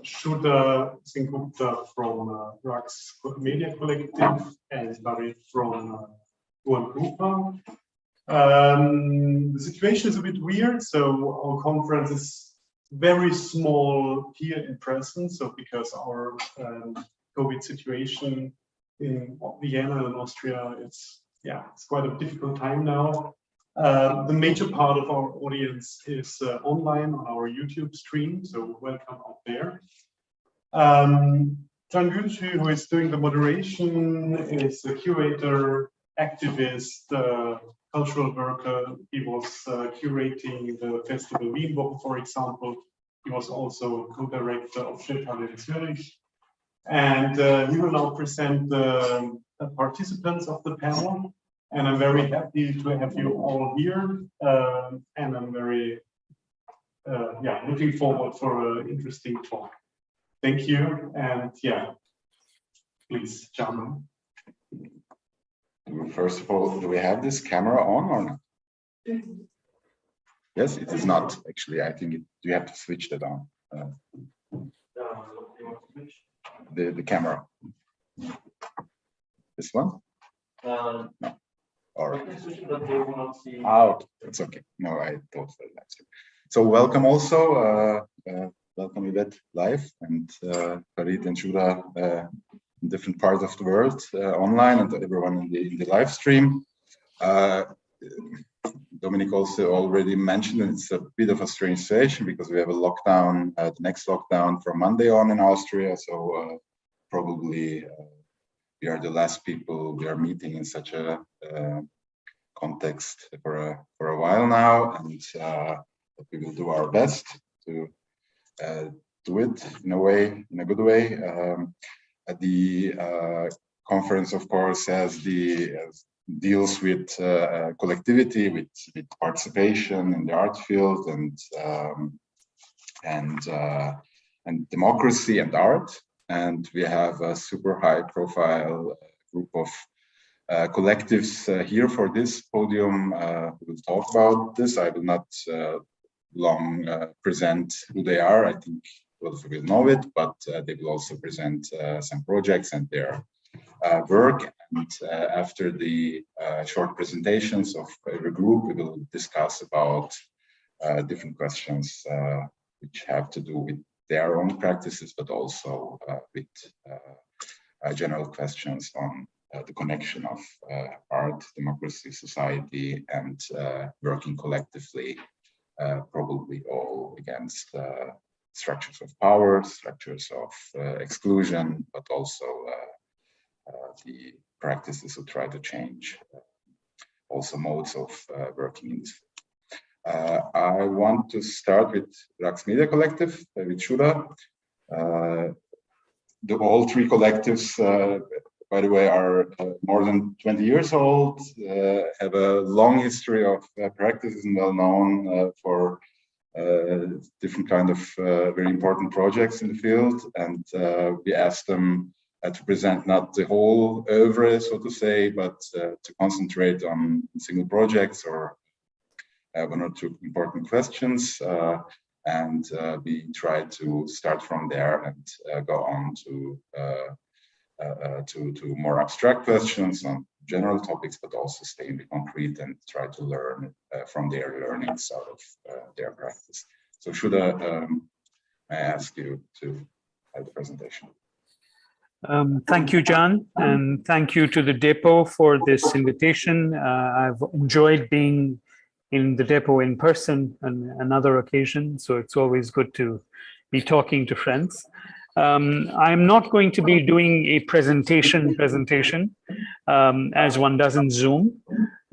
Shuda Singupta from Rux Media Collective and Barry from Ruangrupa. The situation is a bit weird, so our conference is very small here in presence. So because our COVID situation in Vienna and Austria, it's quite a difficult time now. The major part of our audience is online on our YouTube stream, so welcome out there. Can Kunst, who is doing the moderation, is a curator, activist, cultural worker. He was curating the festival Wienwoche, for example. He was also co-director of Strategien in Zurich. And he will now present the participants of the panel. And I'm very happy to have you all here. And I'm very looking forward for an interesting talk. Thank you. And please, John. First of all, do we have this camera on or not? Yes, it is not actually. I think you have to switch that on. The camera. This one? No. All right. Out. That's okay. No, I thought that's it. So welcome also. Welcome Yvette live and Farid and Shuda in different parts of the world online, and everyone in the live stream. Dominic also already mentioned it's a bit of a strange situation because we have a lockdown, the next lockdown from Monday on in Austria. So probably we are the last people we are meeting in such a context for a while now, and we will do our best to do it in a good way. The conference, of course, deals with collectivity, with participation in the art field, and democracy and art. And we have a super high-profile group of collectives here for this podium. We will talk about this. I will not long present who they are. I think all of you will know it, but they will also present some projects and their work. And after the short presentations of every group, we will discuss about different questions which have to do with their own practices, but also with general questions on the connection of art, democracy, society, and working collectively, probably all against structures of power, structures of exclusion, but also the practices who try to change also modes of working in this field. I want to start with Rux Media Collective, with Shuda. All three collectives, by the way, are more than 20 years old, have a long history of practices and well known for different kind of very important projects in the field. And we asked them to present not the whole oeuvre, so to say, but to concentrate on single projects or one or two important questions. And we try to start from there and go on to more abstract questions on general topics, but also stay in the concrete and try to learn from their learnings out of their practice. So Shuda, I ask you to have the presentation. Thank you, John, and thank you to the depot for this invitation. I've enjoyed being in the depot in person on another occasion, so it's always good to be talking to friends. I'm not going to be doing a presentation as one does in Zoom,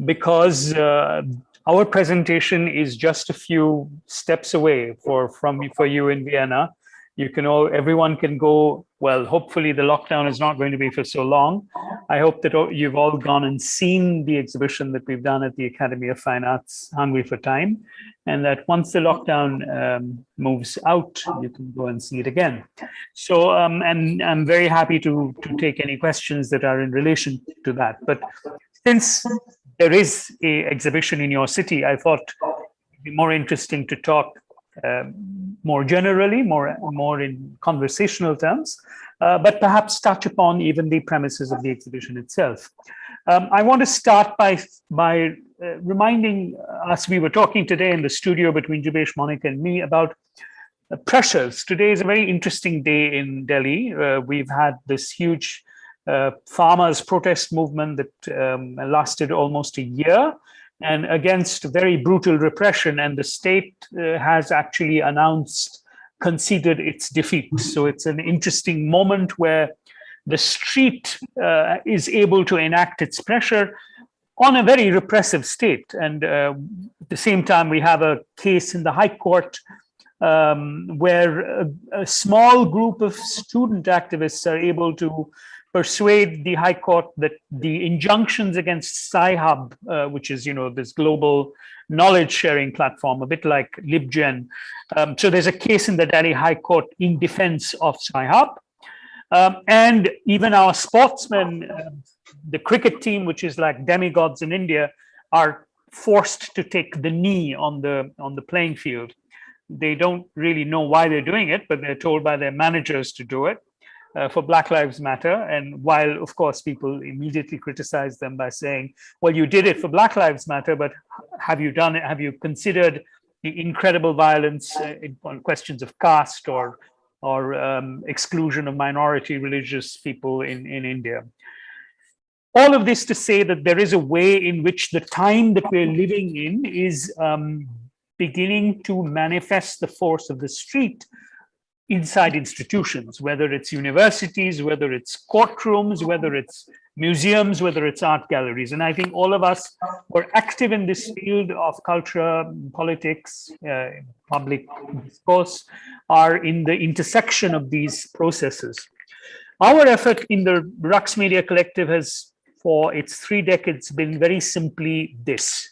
because our presentation is just a few steps away for you in Vienna. Everyone can go. Well, hopefully the lockdown is not going to be for so long. I hope that you've all gone and seen the exhibition that we've done at the Academy of Fine Arts, Hungry for Time, and that once the lockdown moves out, you can go and see it again. So, and I'm very happy to take any questions that are in relation to that. But since there is an exhibition in your city, I thought it'd be more interesting to talk more generally, more in conversational terms, but perhaps touch upon even the premises of the exhibition itself. I want to start by reminding us, we were talking today in the studio between Jubesh, Monica, and me about pressures. Today is a very interesting day in Delhi. We've had this huge farmers' protest movement that lasted almost a year, and against very brutal repression, and the state has actually conceded its defeat. So it's an interesting moment where the street is able to enact its pressure on a very repressive state. And at the same time, we have a case in the High Court where a small group of student activists are able to persuade the High Court that the injunctions against Sci-Hub, which is, this global knowledge sharing platform, a bit like LibGen. So there's a case in the Delhi High Court in defense of Sci-Hub. And even our sportsmen, the cricket team, which is like demigods in India, are forced to take the knee on the playing field. They don't really know why they're doing it, but they're told by their managers to do it for Black Lives Matter. And while, of course, people immediately criticize them by saying, well, you did it for Black Lives Matter, but have you done it? Have you considered the incredible violence on questions of caste or exclusion of minority religious people in India? All of this to say that there is a way in which the time that we're living in is beginning to manifest the force of the street inside institutions, whether it's universities, whether it's courtrooms, whether it's museums, whether it's art galleries. And I think all of us who are active in this field of culture, politics, public discourse are in the intersection of these processes. Our effort in the Rux Media Collective has, for its 3 decades, been very simply this,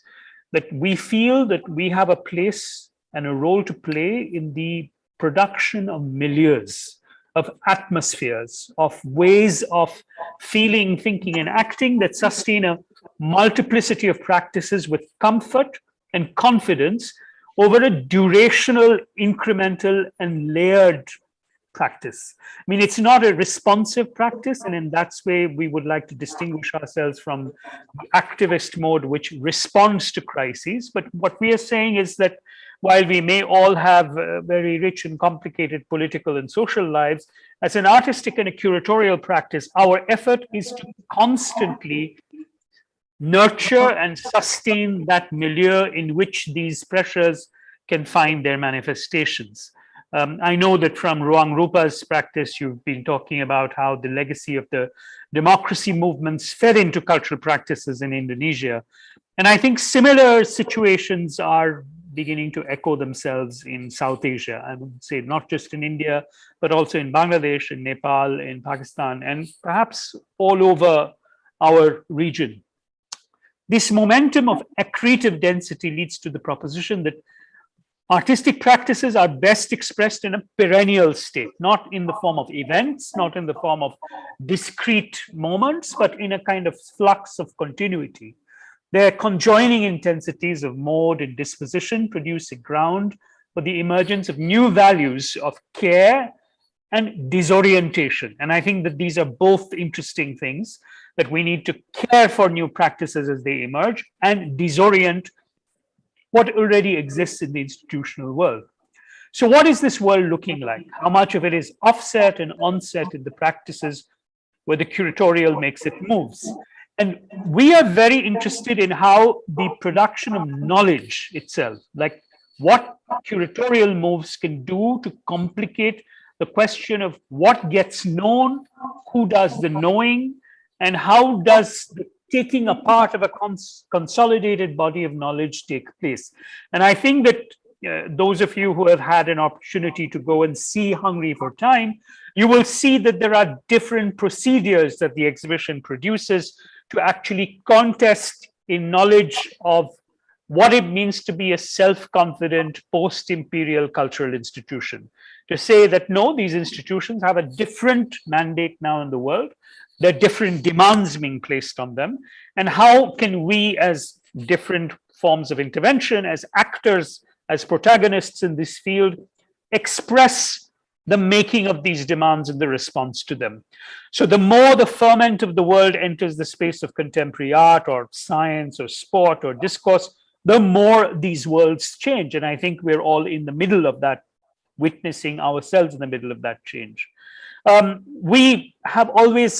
that we feel that we have a place and a role to play in the production of milieus, of atmospheres, of ways of feeling, thinking, and acting that sustain a multiplicity of practices with comfort and confidence over a durational, incremental, and layered practice. I mean, it's not a responsive practice, and in that way, we would like to distinguish ourselves from the activist mode, which responds to crises. But what we are saying is that while we may all have very rich and complicated political and social lives, as an artistic and a curatorial practice, our effort is to constantly nurture and sustain that milieu in which these pressures can find their manifestations. I know that from Ruangrupa's practice, you've been talking about how the legacy of the democracy movements fed into cultural practices in Indonesia. And I think similar situations are beginning to echo themselves in South Asia. I would say not just in India, but also in Bangladesh, in Nepal, in Pakistan, and perhaps all over our region. This momentum of accretive density leads to the proposition that artistic practices are best expressed in a perennial state, not in the form of events, not in the form of discrete moments, but in a kind of flux of continuity. Their conjoining intensities of mode and disposition produce a ground for the emergence of new values of care and disorientation. And I think that these are both interesting things, that we need to care for new practices as they emerge and disorient what already exists in the institutional world. So what is this world looking like? How much of it is offset and onset in the practices where the curatorial makes its moves? And we are very interested in how the production of knowledge itself, like what curatorial moves can do to complicate the question of what gets known, who does the knowing, and how does the taking apart of a consolidated body of knowledge take place. And I think that those of you who have had an opportunity to go and see Hungry for Time, you will see that there are different procedures that the exhibition produces to actually contest in knowledge of what it means to be a self-confident post-imperial cultural institution. To say that no, these institutions have a different mandate now in the world, there are different demands being placed on them, and how can we as different forms of intervention, as actors, as protagonists in this field, express the making of these demands and the response to them. So the more the ferment of the world enters the space of contemporary art or science or sport or discourse, the more these worlds change. And I think we're all in the middle of that, witnessing ourselves in the middle of that change. We have always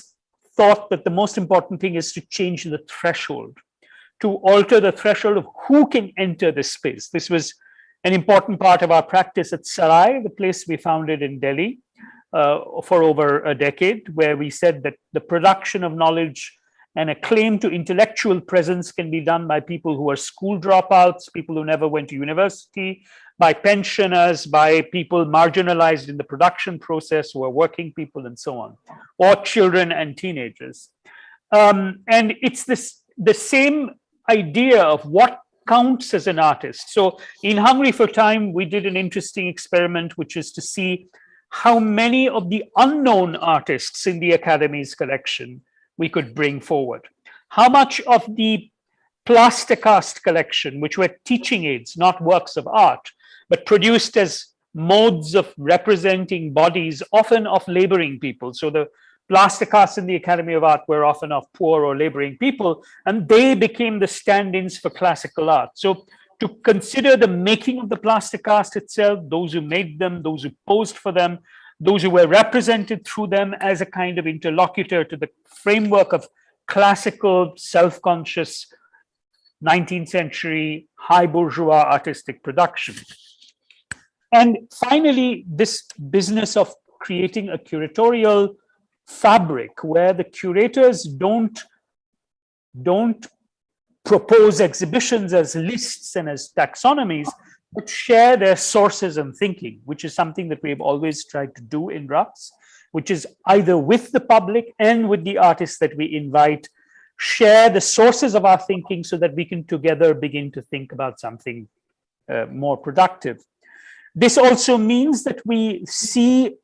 thought that the most important thing is to change the threshold, to alter the threshold of who can enter this space. This was an important part of our practice at Sarai, the place we founded in Delhi for over a decade, where we said that the production of knowledge and a claim to intellectual presence can be done by people who are school dropouts, people who never went to university, by pensioners, by people marginalized in the production process who are working people and so on, or children and teenagers. And it's the same idea of what counts as an artist. So in Hungry for Time, we did an interesting experiment, which is to see how many of the unknown artists in the Academy's collection we could bring forward. How much of the plasticast collection, which were teaching aids, not works of art, but produced as modes of representing bodies, often of laboring people. So the plasticasts in the Academy of Art were often of poor or laboring people, and they became the stand-ins for classical art. So to consider the making of the plasticast itself, those who made them, those who posed for them, those who were represented through them as a kind of interlocutor to the framework of classical, self-conscious 19th century high bourgeois artistic production. And finally, this business of creating a curatorial fabric where the curators don't propose exhibitions as lists and as taxonomies, but share their sources and thinking, which is something that we've always tried to do in RUPS, which is either with the public and with the artists that we invite, share the sources of our thinking so that we can together begin to think about something more productive. This also means that we see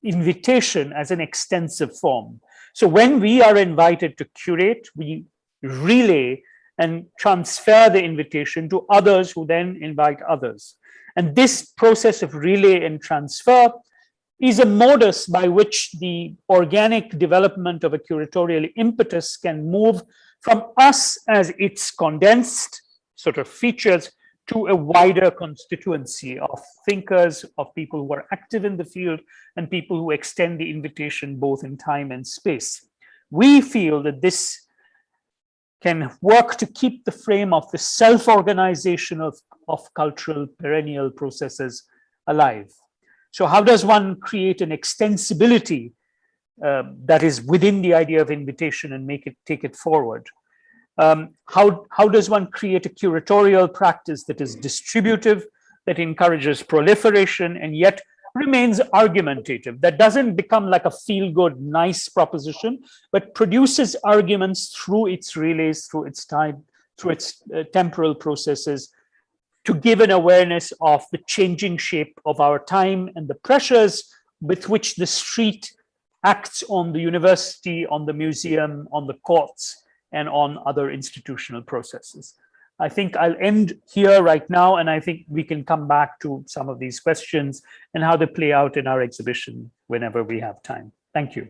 invitation as an extensive form. So when we are invited to curate, we relay and transfer the invitation to others who then invite others. And this process of relay and transfer is a modus by which the organic development of a curatorial impetus can move from us as its condensed sort of features to a wider constituency of thinkers, of people who are active in the field, and people who extend the invitation both in time and space. We feel that this can work to keep the frame of the self-organization of cultural perennial processes alive. So how does one create an extensibility that is within the idea of invitation and take it forward? How does one create a curatorial practice that is distributive, that encourages proliferation and yet remains argumentative, that doesn't become like a feel-good, nice proposition, but produces arguments through its relays, through its time, through its temporal processes, to give an awareness of the changing shape of our time and the pressures with which the street acts on the university, on the museum, on the courts, and on other institutional processes. I think I'll end here right now, and I think we can come back to some of these questions and how they play out in our exhibition whenever we have time. Thank you.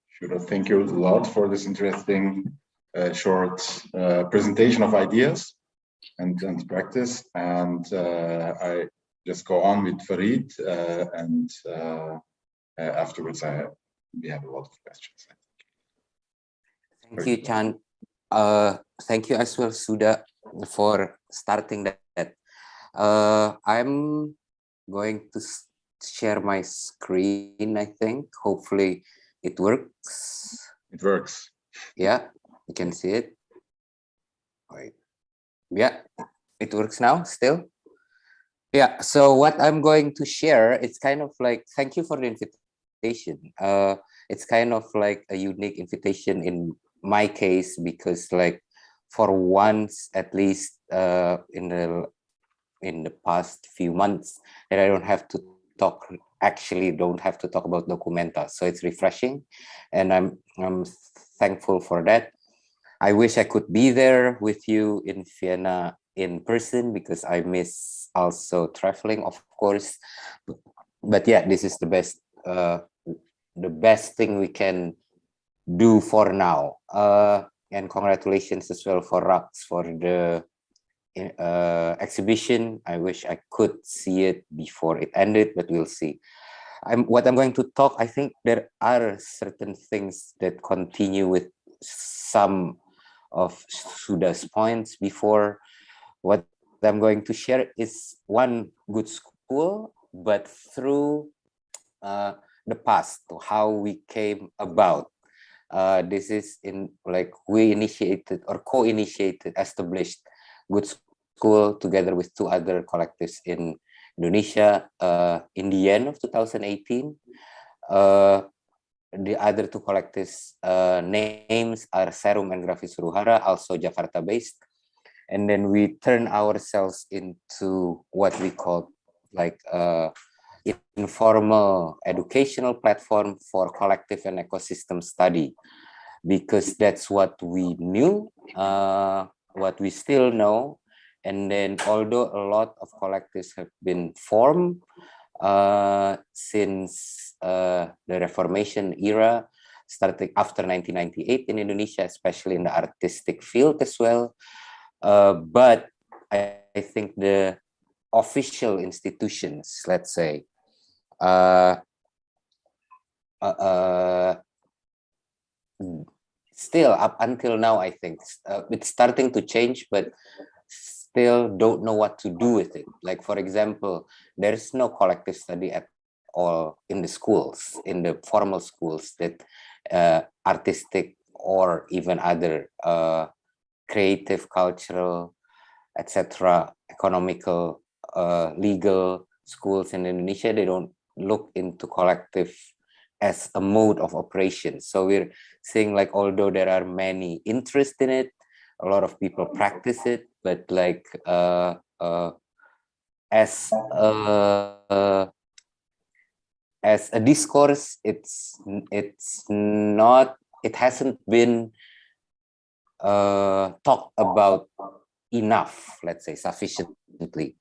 Sure, thank you a lot for this interesting short presentation of ideas and practice. And I just go on with Farid, and afterwards we have a lot of questions. Thank you, Chan. Thank you as well, Suda, for starting that. I'm going to share my screen, I think. Hopefully it works. It works. Yeah, you can see it. Wait. Yeah, it works now still. Yeah, so what I'm going to share, it's kind of like, thank you for the invitation. It's kind of like a unique invitation in my case, because like for once, at least in the past few months, that I don't have to talk, actually don't have to talk about documenta. So it's refreshing, and I'm thankful for that. I wish I could be there with you in Vienna in person because I miss also traveling, of course. But yeah, this is the best thing we can do for now. And congratulations as well for Rux for the exhibition. I wish I could see it before it ended, but we'll see. What I'm going to talk, I think there are certain things that continue with some of Suda's points before. What I'm going to share is one good school, but through the past, to how we came about. This is in like we initiated or co-initiated, established good school together with two other collectives in Indonesia in the end of 2018. The other two collectives names are Serum and Grafis Ruhara, also Jakarta based. And then we turn ourselves into what we call like informal educational platform for collective and ecosystem study, because that's what we knew, what we still know. And then although a lot of collectives have been formed since the Reformation era, starting after 1998 in Indonesia, especially in the artistic field as well. But I think the official institutions, let's say, still up until now, I think it's starting to change, but still don't know what to do with it. Like, for example, there is no collective study at all in the schools, in the formal schools, that artistic or even other creative, cultural, etc., economical, legal schools in Indonesia. They don't look into collective as a mode of operation. So we're saying, like, although there are many interests in it, a lot of people practice it, but like as a discourse, it's not, it hasn't been talked about enough, let's say, sufficiently.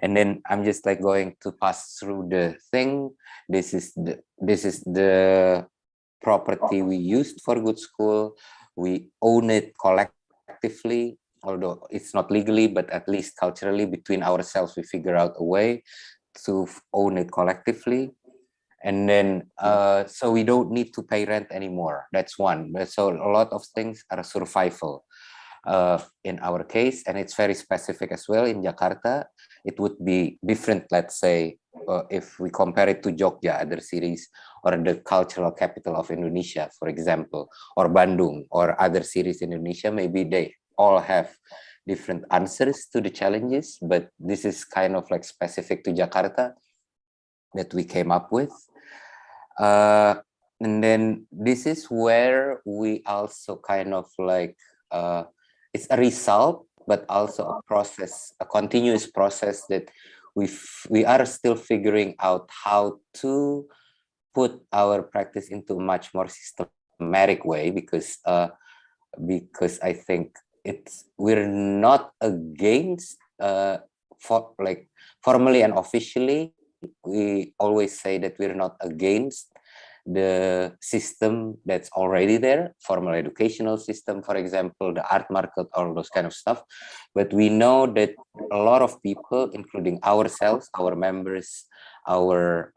And then I'm just like going to pass through the thing. This is the property we used for Good School. We own it collectively, although it's not legally, but at least culturally between ourselves, we figure out a way to own it collectively. And then so we don't need to pay rent anymore. That's one. So a lot of things are survival in our case, and it's very specific as well. In Jakarta, it would be different, let's say, if we compare it to Jogja, other cities, or the cultural capital of Indonesia, for example, or Bandung, or other cities in Indonesia. Maybe they all have different answers to the challenges, but this is kind of like specific to Jakarta that we came up with. And then this is where we also kind of like, it's a result, but also a process, a continuous process that we are still figuring out how to put our practice into a much more systematic way, because I think we're not against for like formally and officially. We always say that we're not against the system that's already there, formal educational system, for example, the art market, all those kind of stuff. But we know that a lot of people, including ourselves, our members, our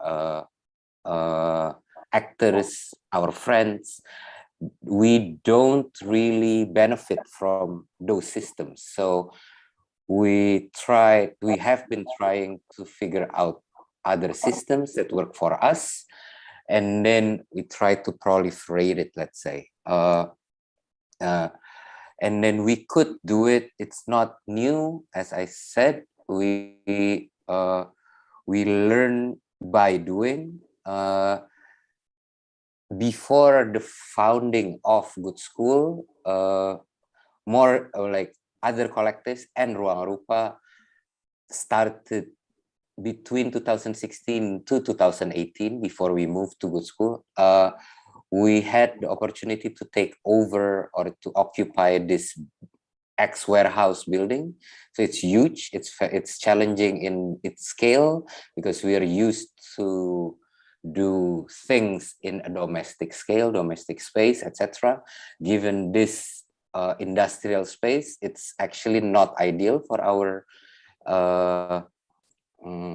actors, our friends, we don't really benefit from those systems. So we have been trying to figure out other systems that work for us, and then we try to proliferate it, let's say. And then we could do it. It's not new, as I said. We learn by doing. Before the founding of Good School, more like other collectives and Ruangrupa started between 2016 to 2018, before we moved to Good School. We had the opportunity to take over or to occupy this X warehouse building. So it's huge. It's challenging in its scale because we are used to do things in a domestic scale, domestic space, etc. Given this industrial space, it's actually not ideal for our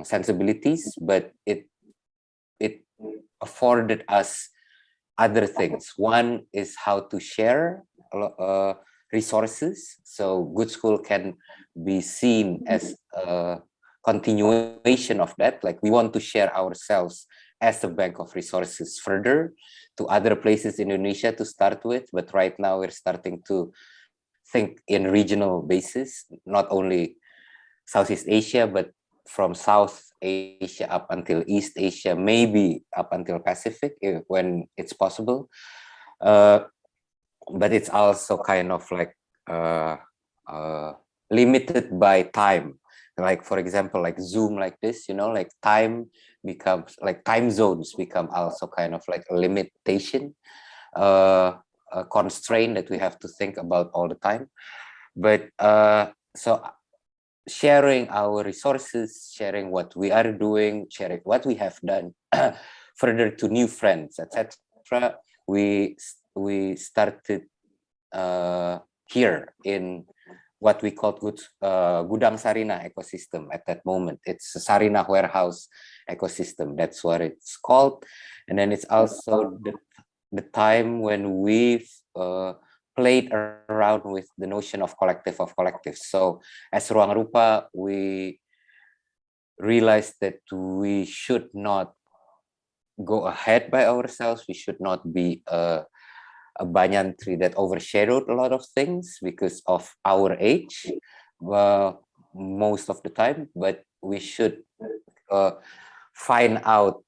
sensibilities, but it afforded us other things. One is how to share resources. So Good School can be seen as a continuation of that. Like we want to share ourselves as a bank of resources further to other places in Indonesia to start with. But right now we're starting to think in regional basis, not only Southeast Asia, but from South Asia up until East Asia, maybe up until Pacific when it's possible. But it's also kind of like limited by time. Like, for example, like Zoom like this, you know, like time becomes, like time zones become also kind of like a limitation, a constraint that we have to think about all the time. But so sharing our resources, sharing what we are doing, sharing what we have done further to new friends, etc. We started here in what we called Gudang Sarina ecosystem at that moment. It's a Sarina warehouse ecosystem. That's what it's called. And then it's also the time when we've played around with the notion of collective of collectives. So as Ruangrupa, we realized that we should not go ahead by ourselves. We should not be a banyan tree that overshadowed a lot of things because of our age most of the time, but we should find out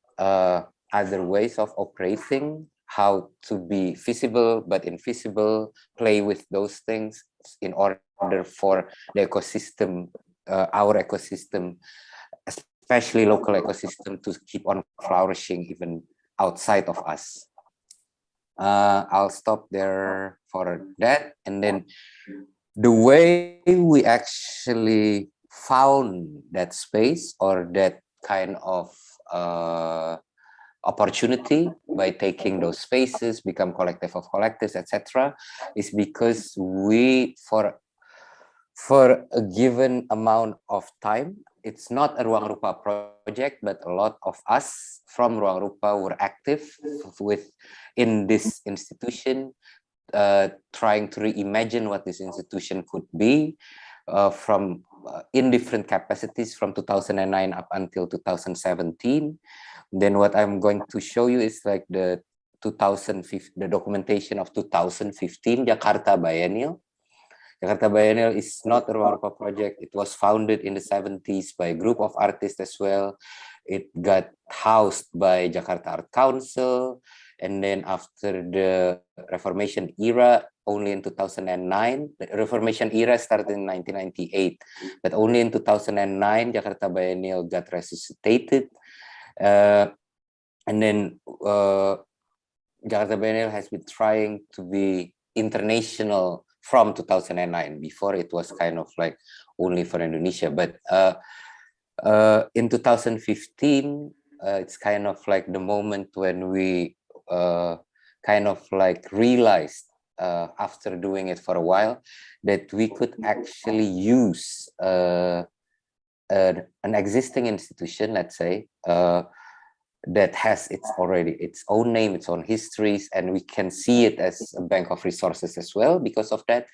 other ways of operating, how to be visible but invisible, play with those things in order for the ecosystem, our ecosystem, especially local ecosystem, to keep on flourishing even outside of us. I'll stop there for that. And then the way we actually found that space or that kind of opportunity by taking those spaces, become collective of collectives, etc., is because we, for a given amount of time, it's not a Ruangrupa project, but a lot of us from Ruangrupa were active in this institution, trying to reimagine what this institution could be from in different capacities from 2009 up until 2017. Then what I'm going to show you is like the documentation of 2015 Jakarta Biennial. Jakarta Biennial is not a Ruangrupa project. It was founded in the 70s by a group of artists as well. It got housed by Jakarta Art Council. And then after the Reformation era, only in 2009, the Reformation era started in 1998, but only in 2009, Jakarta Biennial got resuscitated. And then Jakarta Biennial has been trying to be international from 2009. Before it was kind of like only for Indonesia, but in 2015, it's kind of like the moment when we kind of like realized after doing it for a while that we could actually use an existing institution, let's say, that has its own name, its own histories, and we can see it as a bank of resources as well because of that.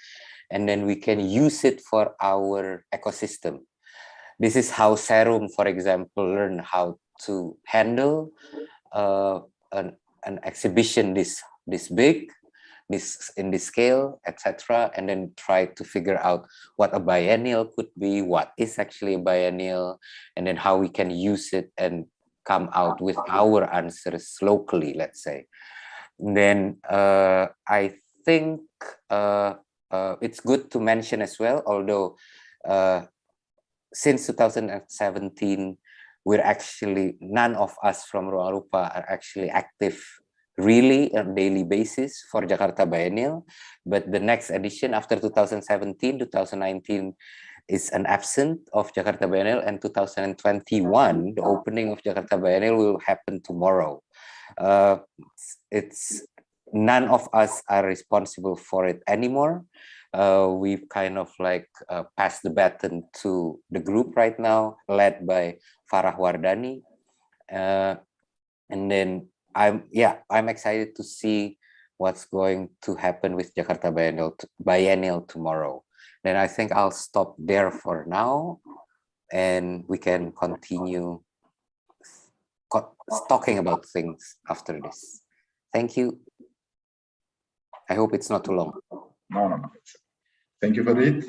And then we can use it for our ecosystem. This is how Serum, for example, learned how to handle an exhibition this big, in this scale, etc., and then try to figure out what a biennial could be, what is actually a biennial, and then how we can use it and come out with our answers locally, let's say. And then I think it's good to mention as well, although since 2017, we're actually, none of us from Ruangrupa are actually active really on a daily basis for Jakarta Biennial, but the next edition after 2017, 2019 is an absent of Jakarta Biennial, and 2021, the opening of Jakarta Biennial will happen tomorrow. It's none of us are responsible for it anymore. We've kind of like passed the baton to the group right now, led by Farah Wardani. And then I'm excited to see what's going to happen with Jakarta Biennial tomorrow. Then I think I'll stop there for now, and we can continue talking about things after this. Thank you. I hope it's not too long. No. Thank you for it.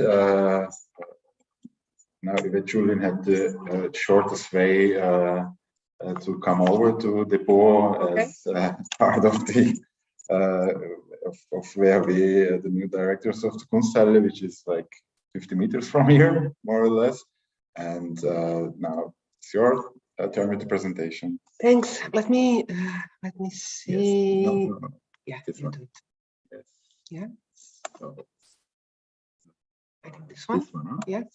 Now, Julian had the shortest way to come over to Depot as part of the of WHW, the new directors of the Kunsthalle, which is like 50 meters from here, more or less. And now it's your turn with the presentation. Thanks. Let me see. Yes. No. Yeah, this you one. do it. Yes. Yeah. So, I think this one. this one, huh? Yes.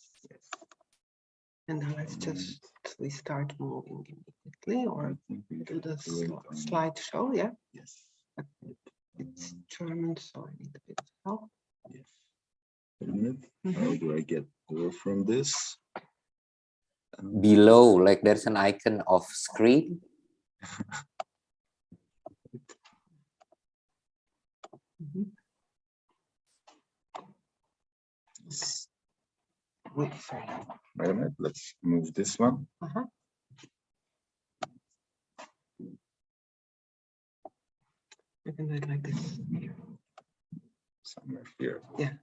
And now let's just we start moving immediately, or do the slideshow. Yeah. Yes. It's German, so I need a bit of help. Yes. Wait a minute. How do I get over from this? Below, like there's an icon of screen. Wait, sorry. Wait a minute. Let's move this one. I can do it like this. Somewhere here. Yeah.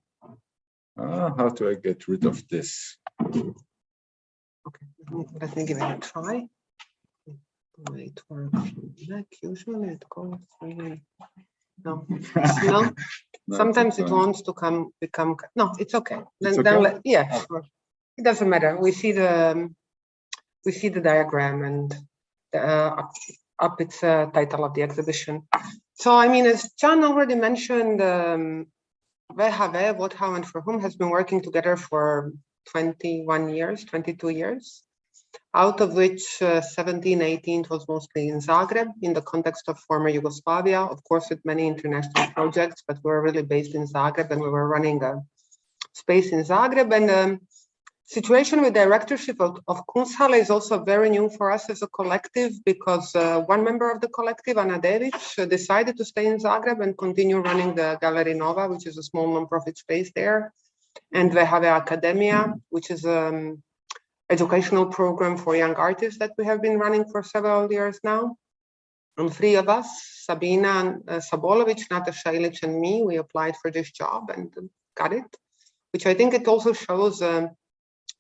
How do I get rid of this? Okay, let me give it a try. Wait for like usually it goes really. No. No. Sometimes it wants to become. No, it's okay. Then yeah, sure. It doesn't matter. We see the diagram and up its title of the exhibition. So I mean, as John already mentioned, WHW, What, How, and For Whom has been working together for 21 years, 22 years, out of which 17, 18 was mostly in Zagreb in the context of former Yugoslavia, of course with many international projects, but we were really based in Zagreb and we were running a space in Zagreb. And situation with directorship of Kunsthalle is also very new for us as a collective, because one member of the collective, Ana Devic, decided to stay in Zagreb and continue running the Gallery Nova, which is a small non-profit space there, and WHW Academia, which is an educational program for young artists that we have been running for several years now. And three of us, Sabina Sabolovic, Natasha Ilic, and me, we applied for this job and got it, which I think it also shows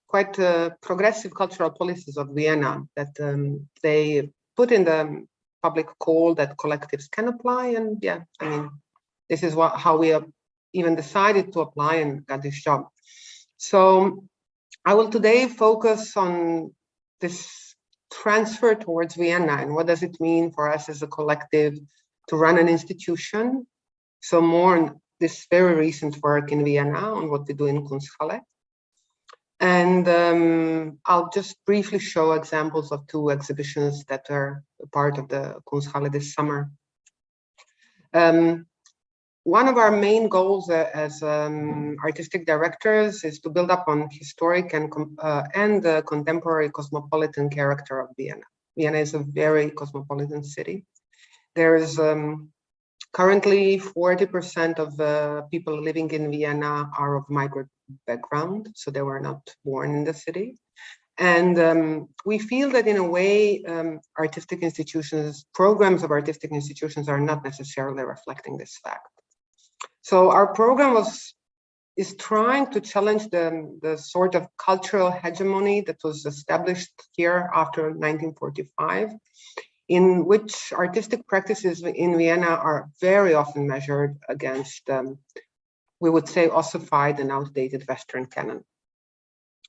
quite progressive cultural policies of Vienna, that they put in the public call that collectives can apply. And yeah, I mean, this is how we have even decided to apply and got this job. So I will today focus on this transfer towards Vienna and what does it mean for us as a collective to run an institution. So more on this very recent work in Vienna on what we do in Kunsthalle. And I'll just briefly show examples of two exhibitions that are a part of the Kunsthalle this summer. One of our main goals as artistic directors is to build up on historic and contemporary cosmopolitan character of Vienna. Vienna is a very cosmopolitan city. There is currently 40% of the people living in Vienna are of migrant background, so they were not born in the city. And we feel that in a way, artistic institutions, programs of artistic institutions are not necessarily reflecting this fact. So our program is trying to challenge the sort of cultural hegemony that was established here after 1945, in which artistic practices in Vienna are very often measured against, we would say, ossified and outdated Western canon.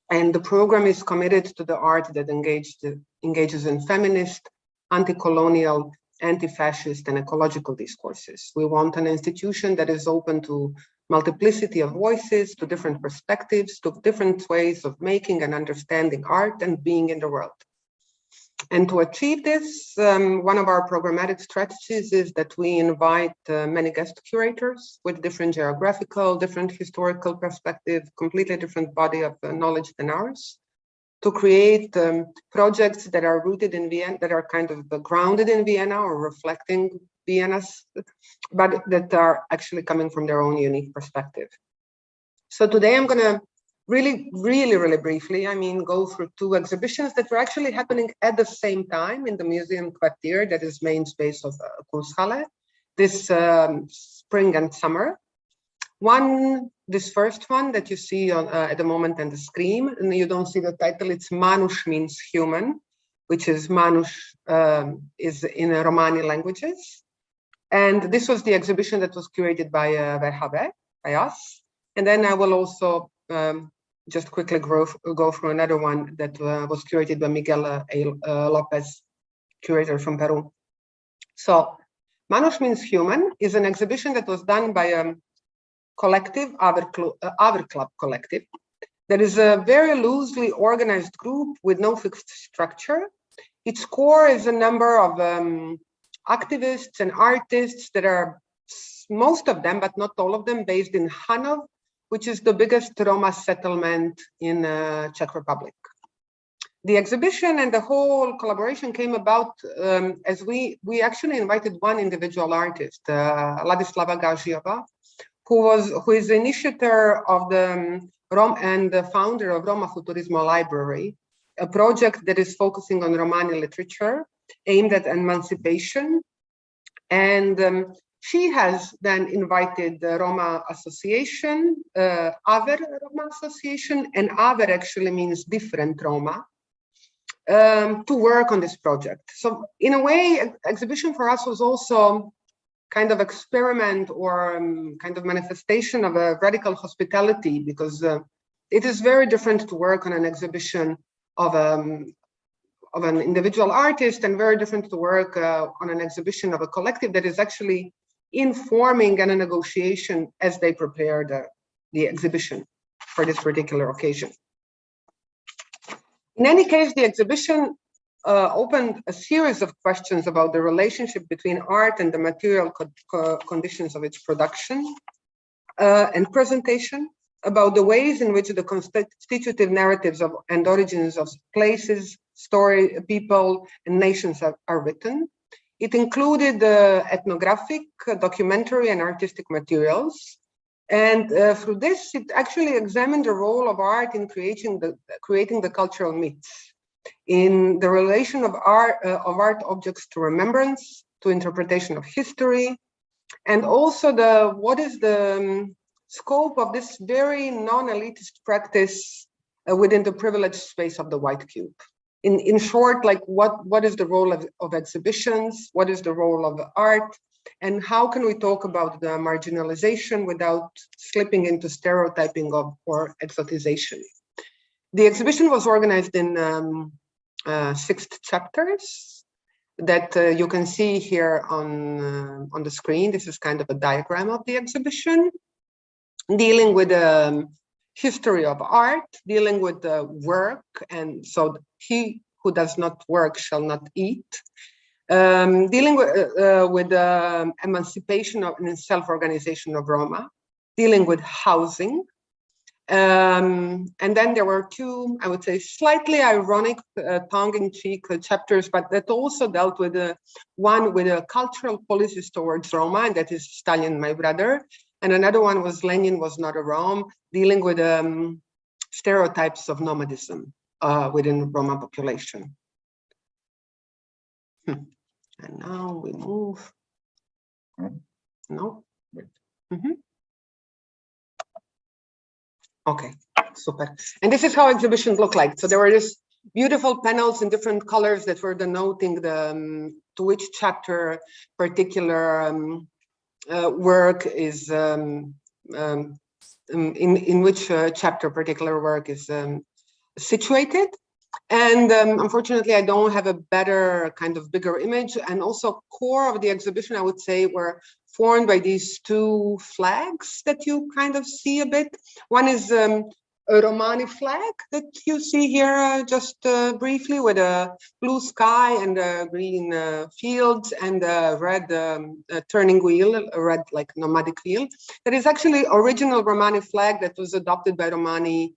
And the program is committed to the art that engages in feminist, anti-colonial, anti-fascist and ecological discourses. We want an institution that is open to multiplicity of voices, to different perspectives, to different ways of making and understanding art and being in the world. And to achieve this, one of our programmatic strategies is that we invite many guest curators with different geographical, different historical perspective, completely different body of knowledge than ours, to create projects that are rooted in Vienna, that are kind of grounded in Vienna or reflecting Vienna's, but that are actually coming from their own unique perspective. So today I'm going to really briefly, go through two exhibitions that were actually happening at the same time in the museum Quartier, that is main space of Kunsthalle, this spring and summer. This first one that you see on, at the moment on the screen, and you don't see the title, it's Manush means human, which is Manush is in Romani languages. And this was the exhibition that was curated by WHW, by us. And then I will also just quickly go through another one that was curated by Miguel Lopez, curator from Peru. So Manush means human is an exhibition that was done by collective, our club collective. That is a very loosely organized group with no fixed structure. Its core is a number of activists and artists that are, most of them, but not all of them, based in Hanov, which is the biggest Roma settlement in Czech Republic. The exhibition and the whole collaboration came about as we actually invited one individual artist, Ladislava Gaziova, who is the initiator of the and the founder of Roma Futurismo Library, a project that is focusing on Romani literature aimed at emancipation. And she has then invited the Roma Association, Aver Roma Association, and Aver actually means different Roma, to work on this project. So in a way, exhibition for us was also kind of experiment or kind of manifestation of a radical hospitality, because it is very different to work on an exhibition of an individual artist and very different to work on an exhibition of a collective that is actually informing and a negotiation as they prepare the exhibition for this particular occasion. In any case, the exhibition opened a series of questions about the relationship between art and the material conditions of its production and presentation, about the ways in which the constitutive narratives of and origins of places, story, people, and nations are written. It included ethnographic, documentary, and artistic materials. And through this, it actually examined the role of art in creating the cultural myths, in the relation of art objects to remembrance, to interpretation of history, and also what is the scope of this very non-elitist practice within the privileged space of the white cube. In short, like what is the role of exhibitions, what is the role of art, and how can we talk about the marginalization without slipping into stereotyping or exotization. The exhibition was organized in 6 chapters that you can see here on the screen. This is kind of a diagram of the exhibition, dealing with the history of art, dealing with the work, and so he who does not work shall not eat, dealing with the emancipation and self-organization of Roma, dealing with housing. And then there were 2, I would say, slightly ironic, tongue-in-cheek chapters, but that also dealt with one with cultural policies towards Roma, and that is Stalin, my brother. And another one was Lenin was not a Rome, dealing with stereotypes of nomadism within Roma population. And now we move. No? Okay, super. And this is how exhibitions look like. So there were just beautiful panels in different colors that were denoting to which chapter particular work is in which chapter particular work is situated. And unfortunately, I don't have a better kind of bigger image. And also core of the exhibition, I would say, were formed by these two flags that you kind of see a bit. One is a Romani flag that you see here just briefly, with a blue sky and green fields and a red turning wheel, a red like nomadic wheel. That is actually original Romani flag that was adopted by Romani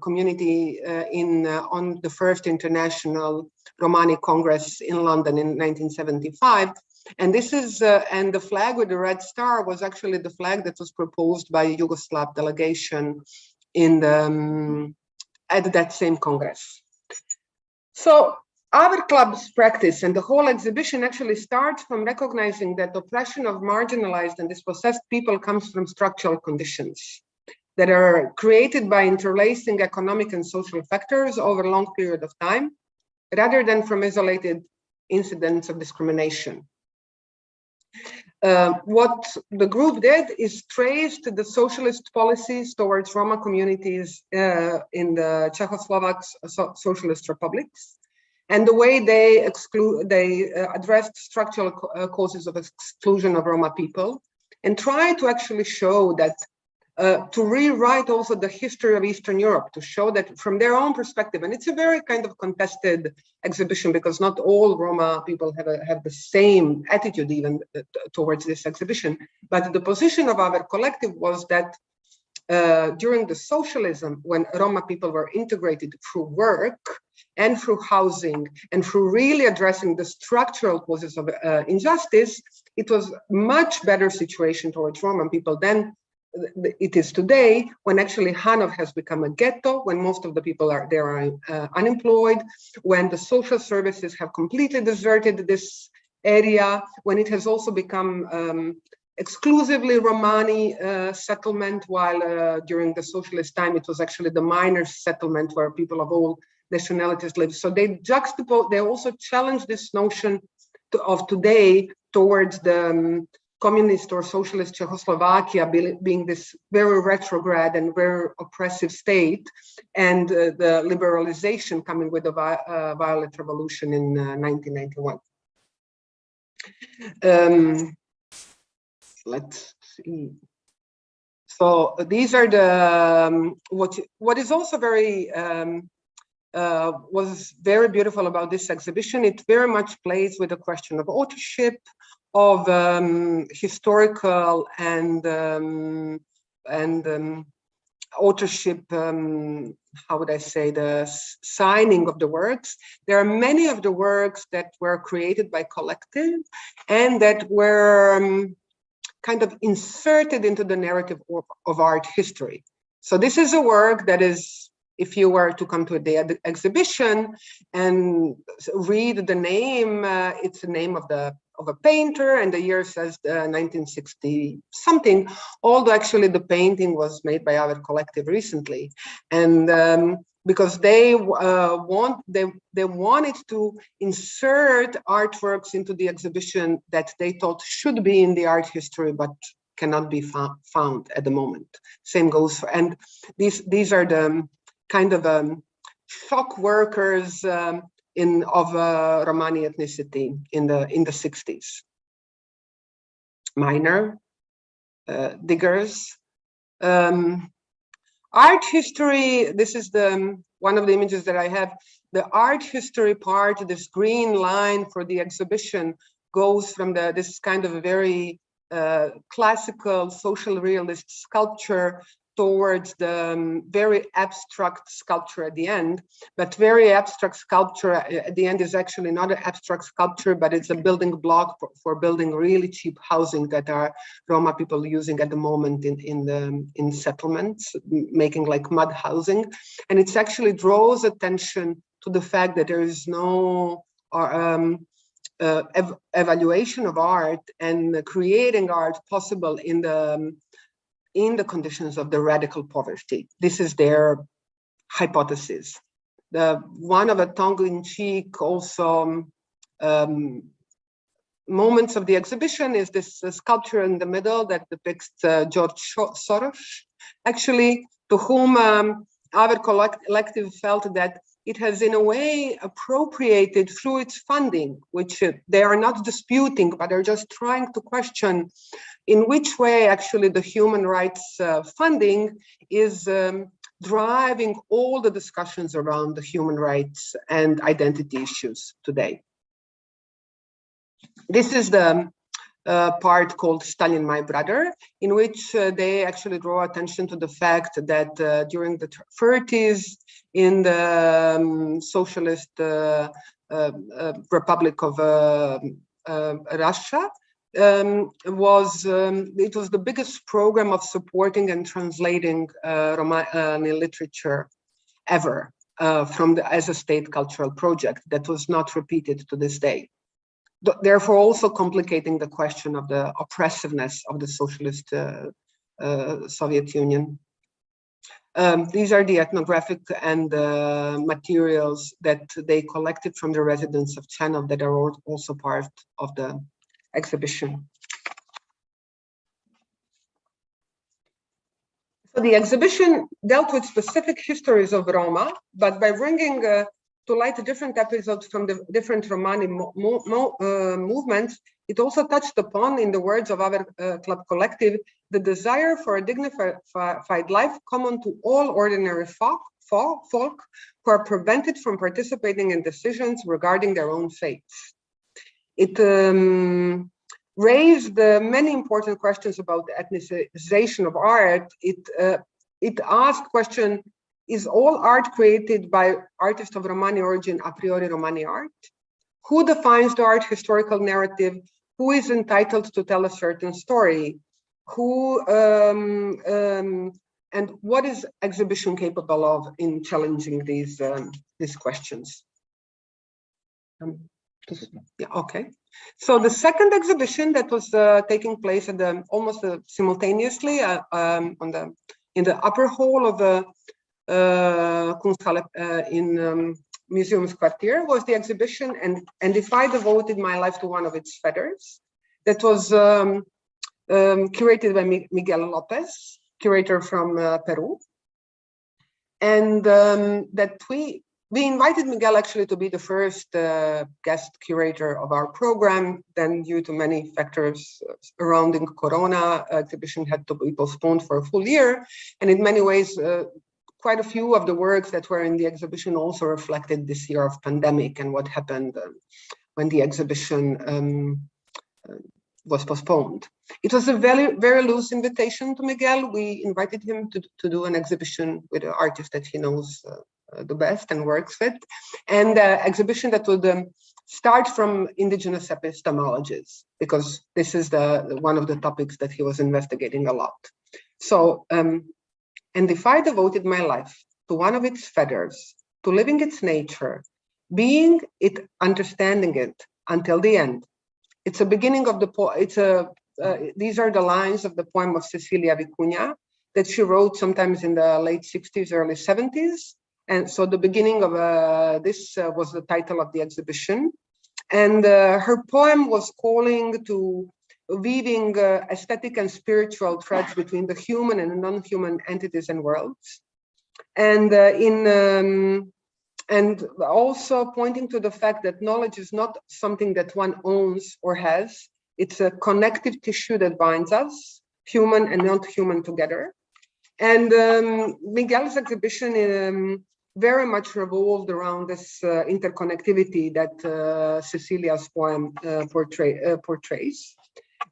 community on the first International Romani Congress in London in 1975. And this is, and the flag with the red star was actually the flag that was proposed by a Yugoslav delegation in the, at that same Congress. So our club's practice and the whole exhibition actually starts from recognizing that the oppression of marginalized and dispossessed people comes from structural conditions that are created by interlacing economic and social factors over a long period of time, rather than from isolated incidents of discrimination. What the group did is traced the socialist policies towards Roma communities in the Czechoslovak socialist republics, and the way they addressed structural causes of exclusion of Roma people, and try to actually show that to rewrite also the history of Eastern Europe, to show that from their own perspective. And it's a very kind of contested exhibition because not all Roma people have the same attitude even towards this exhibition. But the position of our collective was that during the socialism, when Roma people were integrated through work and through housing and through really addressing the structural causes of injustice, it was much better situation towards Roma people than it is today, when actually Hanov has become a ghetto, when most of the people are unemployed, when the social services have completely deserted this area, when it has also become exclusively Romani settlement, while during the socialist time it was actually the miners' settlement where people of all nationalities live. So they juxtapose, they also challenge this notion of today towards the communist or socialist Czechoslovakia being this very retrograde and very oppressive state, and the liberalization coming with the violent revolution in 1991. Let's see. So these are the what is also very was very beautiful about this exhibition. It very much plays with the question of authorship, of historical and authorship, how would I say, the signing of the works. There are many of the works that were created by collective and that were kind of inserted into the narrative of art history. So this is a work that is, if you were to come to the exhibition and read the name, it's the name of a painter, and the year says 1960 something, although actually the painting was made by our collective recently. And because they wanted to insert artworks into the exhibition that they thought should be in the art history, but cannot be found at the moment. Same goes for, and these are the kind of shock workers of Romani ethnicity in the 60s. Miner, diggers. Art history, this is one of the images that I have. The art history part, this green line for the exhibition goes from this kind of a very classical social realist sculpture towards the very abstract sculpture at the end. But very abstract sculpture at the end is actually not an abstract sculpture, but it's a building block for building really cheap housing that are Roma people using at the moment in settlements, making like mud housing. And it actually draws attention to the fact that there is no evaluation of art and creating art possible in the conditions of the radical poverty. This is their hypothesis. One of a tongue-in-cheek also moments of the exhibition is this sculpture in the middle that depicts George Soros, actually, to whom our collective felt that it has in a way appropriated through its funding, which they are not disputing, but are just trying to question in which way actually the human rights funding is driving all the discussions around the human rights and identity issues today. This is the part called Stalin, My Brother, in which they actually draw attention to the fact that during the 30s in the socialist Republic of Russia, it was the biggest program of supporting and translating Romani literature ever as a state cultural project that was not repeated to this day. Therefore, also complicating the question of the oppressiveness of the socialist Soviet Union. These are the ethnographic and materials that they collected from the residents of Chernobyl that are also part of the exhibition. So the exhibition dealt with specific histories of Roma, but by bringing to light different episodes from the different Romani movements, it also touched upon, in the words of our club collective, the desire for a dignified life common to all ordinary folk who are prevented from participating in decisions regarding their own fates. It raised many important questions about the ethnicization of art. It asked question, is all art created by artists of Romani origin a priori Romani art? Who defines the art historical narrative? Who is entitled to tell a certain story? Who and what is exhibition capable of in challenging these questions? Yeah, okay. So the second exhibition that was taking place at the almost simultaneously in the upper hall of the Kunsthalle in Museum's Quartier was the exhibition and if I devoted my life to one of its feathers, that was curated by Miguel Lopez, curator from Peru, and that we invited Miguel actually to be the first guest curator of our program. Then, due to many factors surrounding Corona, exhibition had to be postponed for a full year, and in many ways. Quite a few of the works that were in the exhibition also reflected this year of pandemic and what happened when the exhibition was postponed. It was a very, very loose invitation to Miguel. We invited him to do an exhibition with an artist that he knows the best and works with, and an exhibition that would start from indigenous epistemologies, because this is one of the topics that he was investigating a lot. So. And if I devoted my life to one of its feathers, to living its nature, being it, understanding it until the end, it's a beginning of the poem. These are the lines of the poem of Cecilia Vicuña that she wrote sometimes in the late 60s, early 70s. And so the beginning of this was the title of the exhibition. And her poem was calling to weaving aesthetic and spiritual threads between the human and non-human entities and worlds, and and also pointing to the fact that knowledge is not something that one owns or has. It's a connective tissue that binds us, human and non-human, together. And Miguel's exhibition very much revolved around this interconnectivity that Cecilia's poem portrays.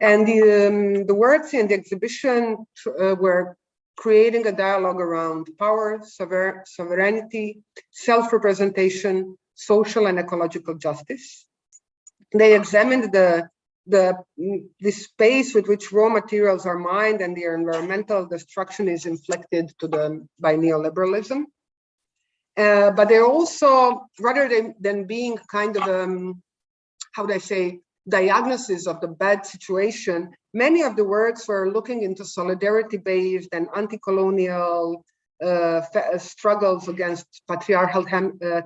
And the words in the exhibition were creating a dialogue around power, sovereignty, self-representation, social and ecological justice. They examined the space with which raw materials are mined and their environmental destruction is inflicted by neoliberalism. But they're also, rather than being kind of, how would I say, diagnosis of the bad situation, many of the works were looking into solidarity-based and anti-colonial struggles against patriarchal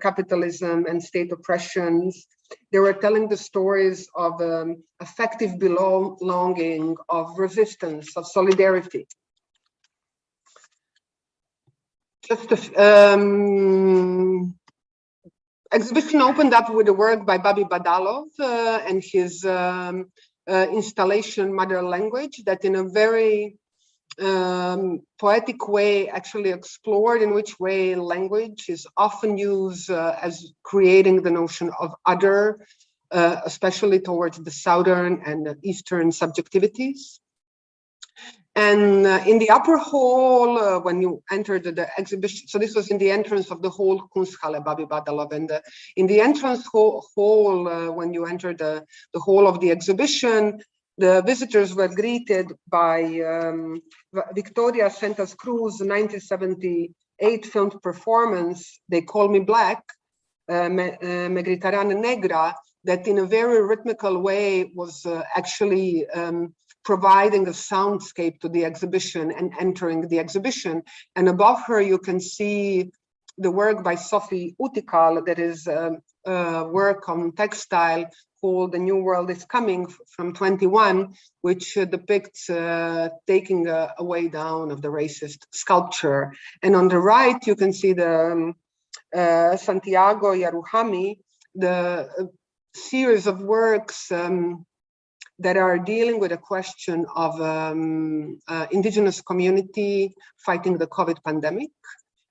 capitalism and state oppressions. They were telling the stories of effective belonging, of resistance, of solidarity. Just exhibition opened up with a work by Babi Badalov and his installation Mother Language, that in a very poetic way actually explored in which way language is often used as creating the notion of other, especially towards the Southern and the Eastern subjectivities. And in the upper hall, when you entered the exhibition, so this was in the entrance of the whole Kunsthalle, Babi Badalov, and in the entrance hall, when you entered the hall of the exhibition, the visitors were greeted by Victoria Santos Cruz 1978 filmed performance, They Call Me Black, Me Gritarán Negra, that in a very rhythmical way was actually providing a soundscape to the exhibition and entering the exhibition. And above her, you can see the work by Sophie Utikal, that is work on textile called The New World is Coming from 21, which depicts taking a way down of the racist sculpture. And on the right, you can see the Santiago Yaruhami, the series of works that are dealing with a question of indigenous community fighting the COVID pandemic.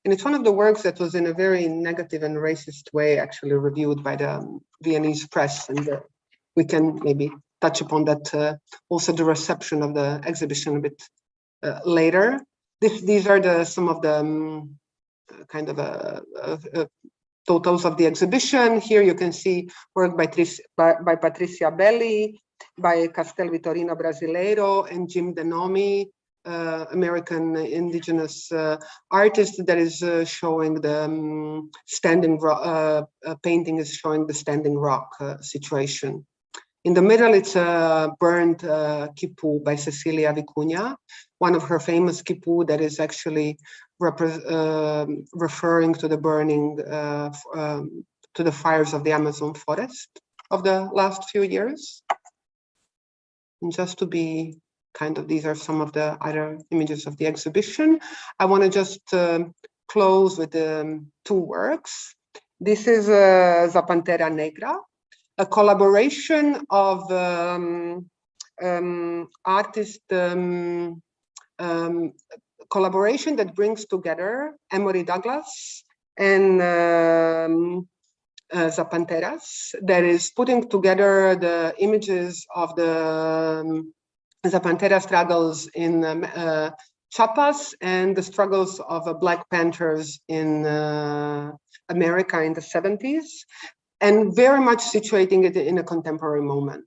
And it's one of the works that was in a very negative and racist way actually reviewed by the Viennese press. And we can maybe touch upon that, also the reception of the exhibition a bit later. These are some of the kind of totals of the exhibition. Here you can see work by Patricia Belli, by Castel Vitorino Brasileiro, and Jim Denomi, American indigenous artist, that is showing the standing rock, painting is showing the standing rock situation. In the middle, it's a burned quipu by Cecilia Vicuña, one of her famous quipu that is actually referring to the burning, to the fires of the Amazon forest of the last few years. And just to be kind of, these are some of the other images of the exhibition. I want to just close with two works. This is Zapantera Negra, a collaboration of artist collaboration that brings together Emory Douglas and Zapanteras, that is putting together the images of the Zapantera struggles in Chiapas and the struggles of Black Panthers in America in the 70s, and very much situating it in a contemporary moment,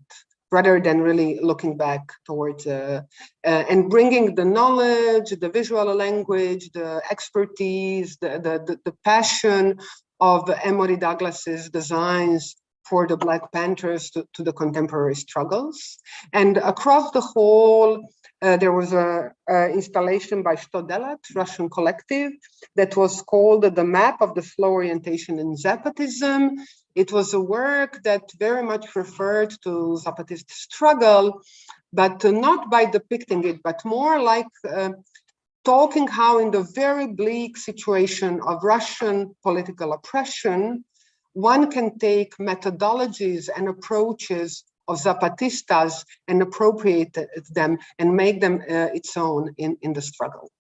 rather than really looking back towards and bringing the knowledge, the visual language, the expertise, the passion of Emory Douglas's designs for the Black Panthers to the contemporary struggles. And across the whole, there was a installation by Stodelat, Russian collective, that was called The Map of the Slow Orientation in Zapatism. It was a work that very much referred to Zapatist struggle, but not by depicting it, but more like talking how in the very bleak situation of Russian political oppression, one can take methodologies and approaches of Zapatistas and appropriate them and make them its own in the struggle.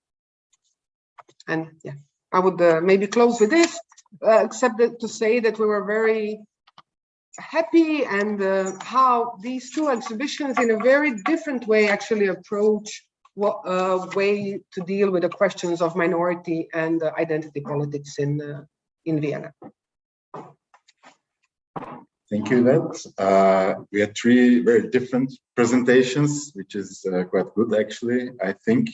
And yeah, I would maybe close with this, except to say that we were very happy and how these two exhibitions in a very different way actually approach what way to deal with the questions of minority and identity politics in Vienna. Thank you, Yvette. We had three very different presentations, which is quite good, actually, I think.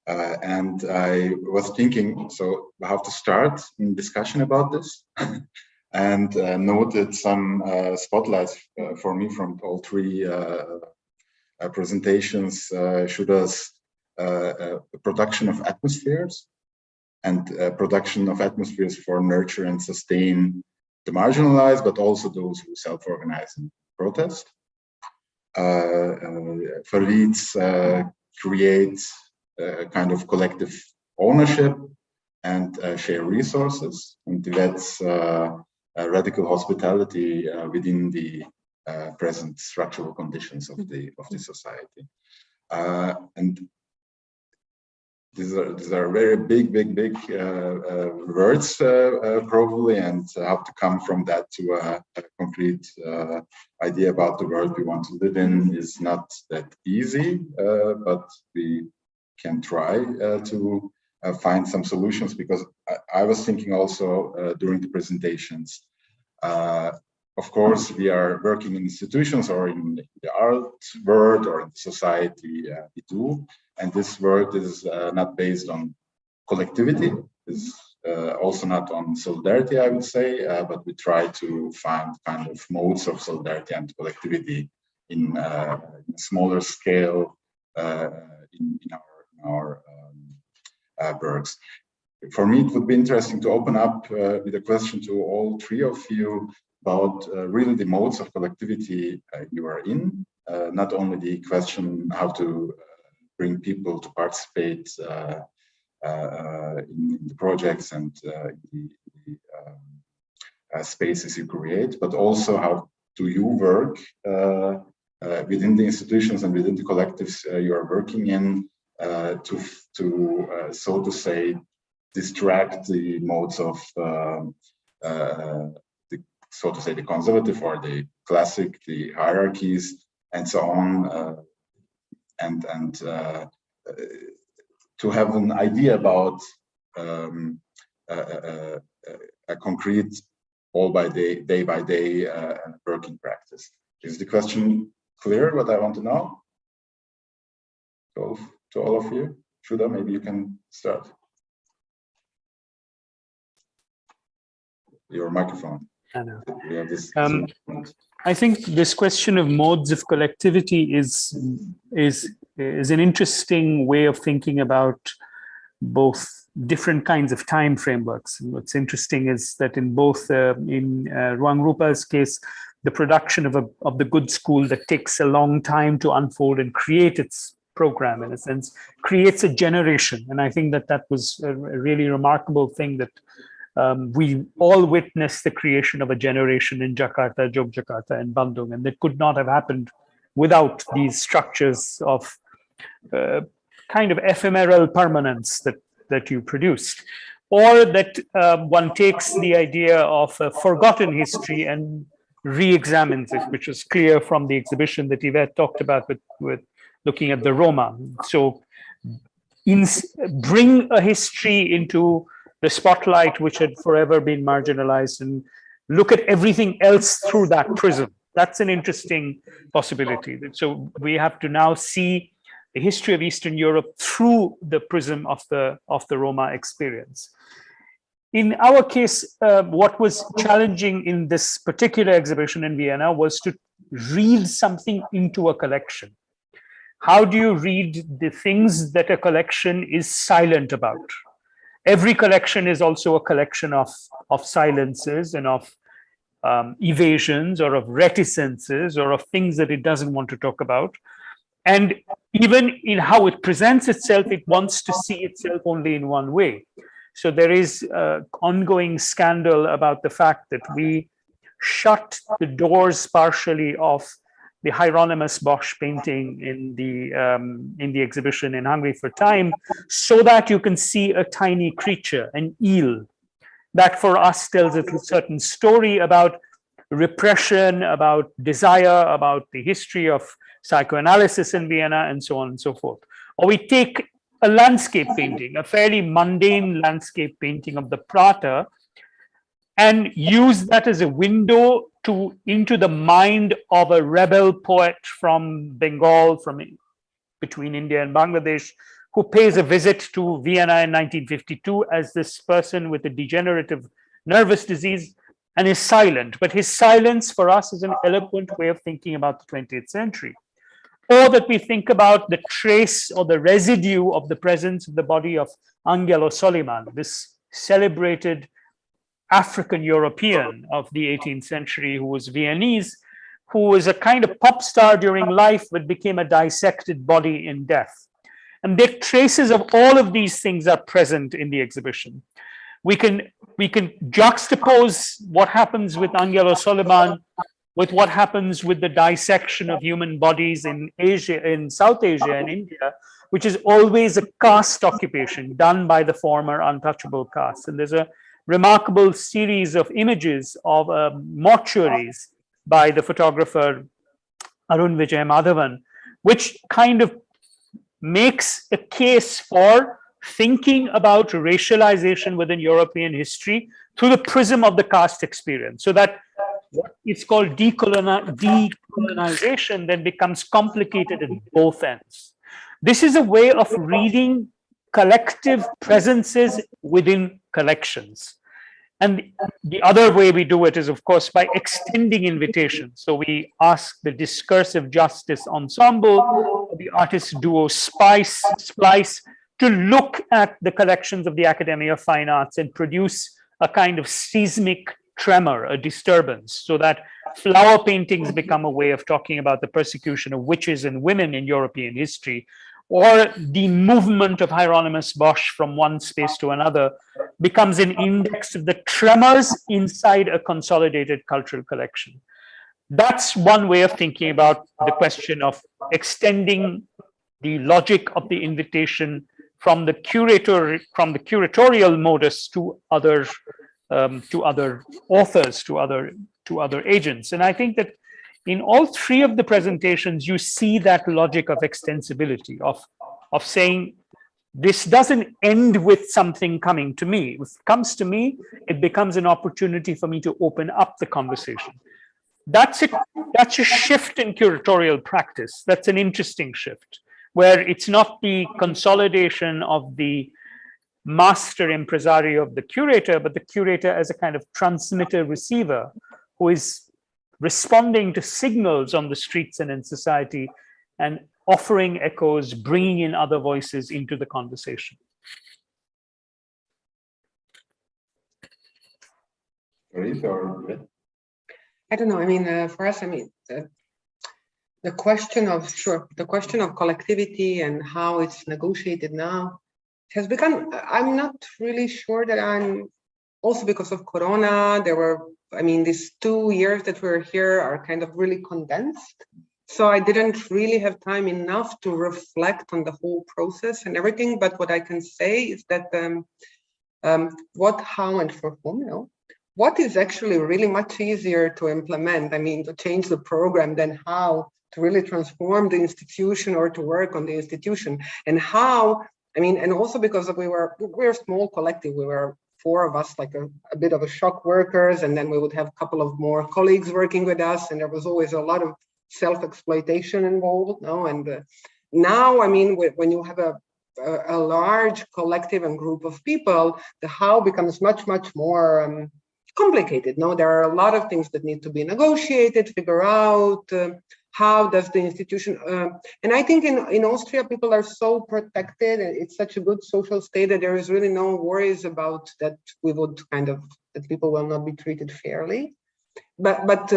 And I was thinking, so how to start in discussion about this, and noted some spotlights for me from all three presentations. Showed us production of atmospheres, and production of atmospheres for nurture and sustain the marginalized, but also those who self-organize and protest. Verlieds create kind of collective ownership and share resources, and that's radical hospitality within the present structural conditions of the society. And these are very big words probably, and have to come from that to a concrete idea about the world we want to live in is not that easy, but we can try to find some solutions, because I was thinking also during the presentations, of course, we are working in institutions or in the art world or in society, we do. And this world is not based on collectivity, is also not on solidarity, I would say, but we try to find kind of modes of solidarity and collectivity in a smaller scale in our works. For me, it would be interesting to open up with a question to all three of you about really the modes of collectivity you are in, not only the question how to bring people to participate in the projects and the spaces you create, but also how do you work within the institutions and within the collectives you are working in to so to say, distract the modes of so to say, the conservative or the classic, the hierarchies, and so on, and to have an idea about a concrete, all by day by day working practice. Is the question clear? What I want to know? To all of you, Shuda, maybe you can start. Your microphone. I know. We have this, I think this question of modes of collectivity is an interesting way of thinking about both different kinds of time frameworks. And what's interesting is that in both in Ruangrupa's case, the production of the good school that takes a long time to unfold and create its program, in a sense, creates a generation. And I think that was a really remarkable thing, that we all witnessed the creation of a generation in Jakarta, Yogyakarta, and Bandung, and that could not have happened without these structures of kind of ephemeral permanence that you produced. Or that one takes the idea of a forgotten history and re-examines it, which was clear from the exhibition that Yvette talked about with looking at the Roma. So bring a history into the spotlight which had forever been marginalized, and look at everything else through that prism. That's an interesting possibility. So we have to now see the history of Eastern Europe through the prism of the Roma experience. In our case, what was challenging in this particular exhibition in Vienna was to read something into a collection. How do you read the things that a collection is silent about? Every collection is also a collection of silences and of evasions or of reticences or of things that it doesn't want to talk about. And even in how it presents itself, it wants to see itself only in one way. So there is an ongoing scandal about the fact that we shut the doors partially of the Hieronymus Bosch painting in the exhibition in Hungary for Time, so that you can see a tiny creature, an eel, that for us tells a certain story about repression, about desire, about the history of psychoanalysis in Vienna, and so on and so forth. Or we take a landscape painting, a fairly mundane landscape painting of the Prater, and use that as a window into the mind of a rebel poet from Bengal, from between India and Bangladesh, who pays a visit to Vienna in 1952 as this person with a degenerative nervous disease, and is silent. But his silence for us is an eloquent way of thinking about the 20th century. Or that we think about the trace or the residue of the presence of the body of Angelo Soliman, this celebrated African European of the 18th century who was Viennese, who was a kind of pop star during life but became a dissected body in death. And the traces of all of these things are present in the exhibition. We can juxtapose what happens with Angelo Soliman with what happens with the dissection of human bodies in Asia, in South Asia and India, which is always a caste occupation done by the former untouchable caste. And there's a remarkable series of images of mortuaries by the photographer Arun Vijay Madhavan, which kind of makes a case for thinking about racialization within European history through the prism of the caste experience, so that what it's called decolonization then becomes complicated at both ends. This is a way of reading collective presences within collections. And the other way we do it is, of course, by extending invitations. So we ask the Discursive Justice Ensemble, the artist duo Splice, to look at the collections of the Academy of Fine Arts and produce a kind of seismic tremor, a disturbance, so that flower paintings become a way of talking about the persecution of witches and women in European history, or the movement of Hieronymus Bosch from one space to another becomes an index of the tremors inside a consolidated cultural collection. That's one way of thinking about the question of extending the logic of the invitation from the curatorial modus to other authors, to other agents. And I think that in all three of the presentations, you see that logic of extensibility, of saying, this doesn't end with something coming to me. If it comes to me, it becomes an opportunity for me to open up the conversation. That's a shift in curatorial practice. That's an interesting shift, where it's not the consolidation of the master impresario of the curator, but the curator as a kind of transmitter receiver who is responding to signals on the streets and in society and offering echoes, bringing in other voices into the conversation. I don't know. I mean, for us, I mean, the question of collectivity and how it's negotiated now has become, I'm not really sure that I'm, also because of Corona, there were, I mean, these 2 years that we're here are kind of really condensed. So I didn't really have time enough to reflect on the whole process and everything. But what I can say is that what, how, and for whom, you know, what is actually really much easier to implement, I mean, to change the program than how to really transform the institution or to work on the institution. And how, I mean, and also because we're a small collective, we were 4 of us, like a bit of a shock workers, and then we would have a couple of more colleagues working with us, and there was always a lot of self-exploitation involved. No? And now, I mean, when you have a large collective and group of people, the how becomes much, much more complicated. No, there are a lot of things that need to be negotiated, figure out how does the institution, and I think in Austria, people are so protected, and it's such a good social state that there is really no worries about that we would kind of, that people will not be treated fairly. But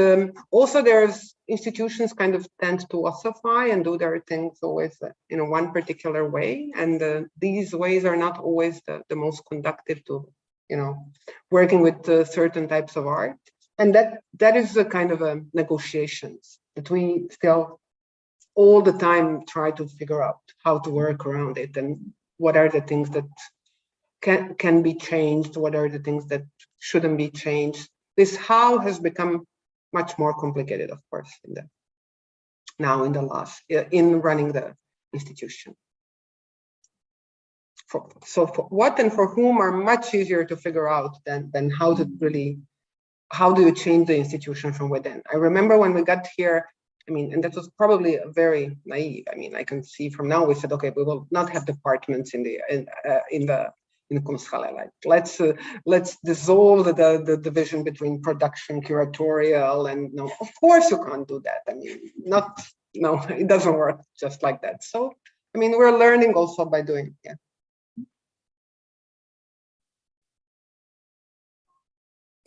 also there's institutions kind of tend to ossify and do their things always in one particular way. And these ways are not always the most conductive to, you know, working with certain types of art. And that is a kind of a negotiations that we still all the time try to figure out how to work around it, and what are the things that can be changed, what are the things that shouldn't be changed. This how has become much more complicated, of course, in running the institution. So for what and for whom are much easier to figure out than how to really, how do you change the institution from within? I remember when we got here, I mean, and that was probably very naive. I mean, I can see from now, we said, okay, we will not have departments in the Kunsthalle. Like, let's dissolve the division between production, curatorial, and no, of course you can't do that. I mean, no, it doesn't work just like that. So, I mean, we're learning also by doing, yeah.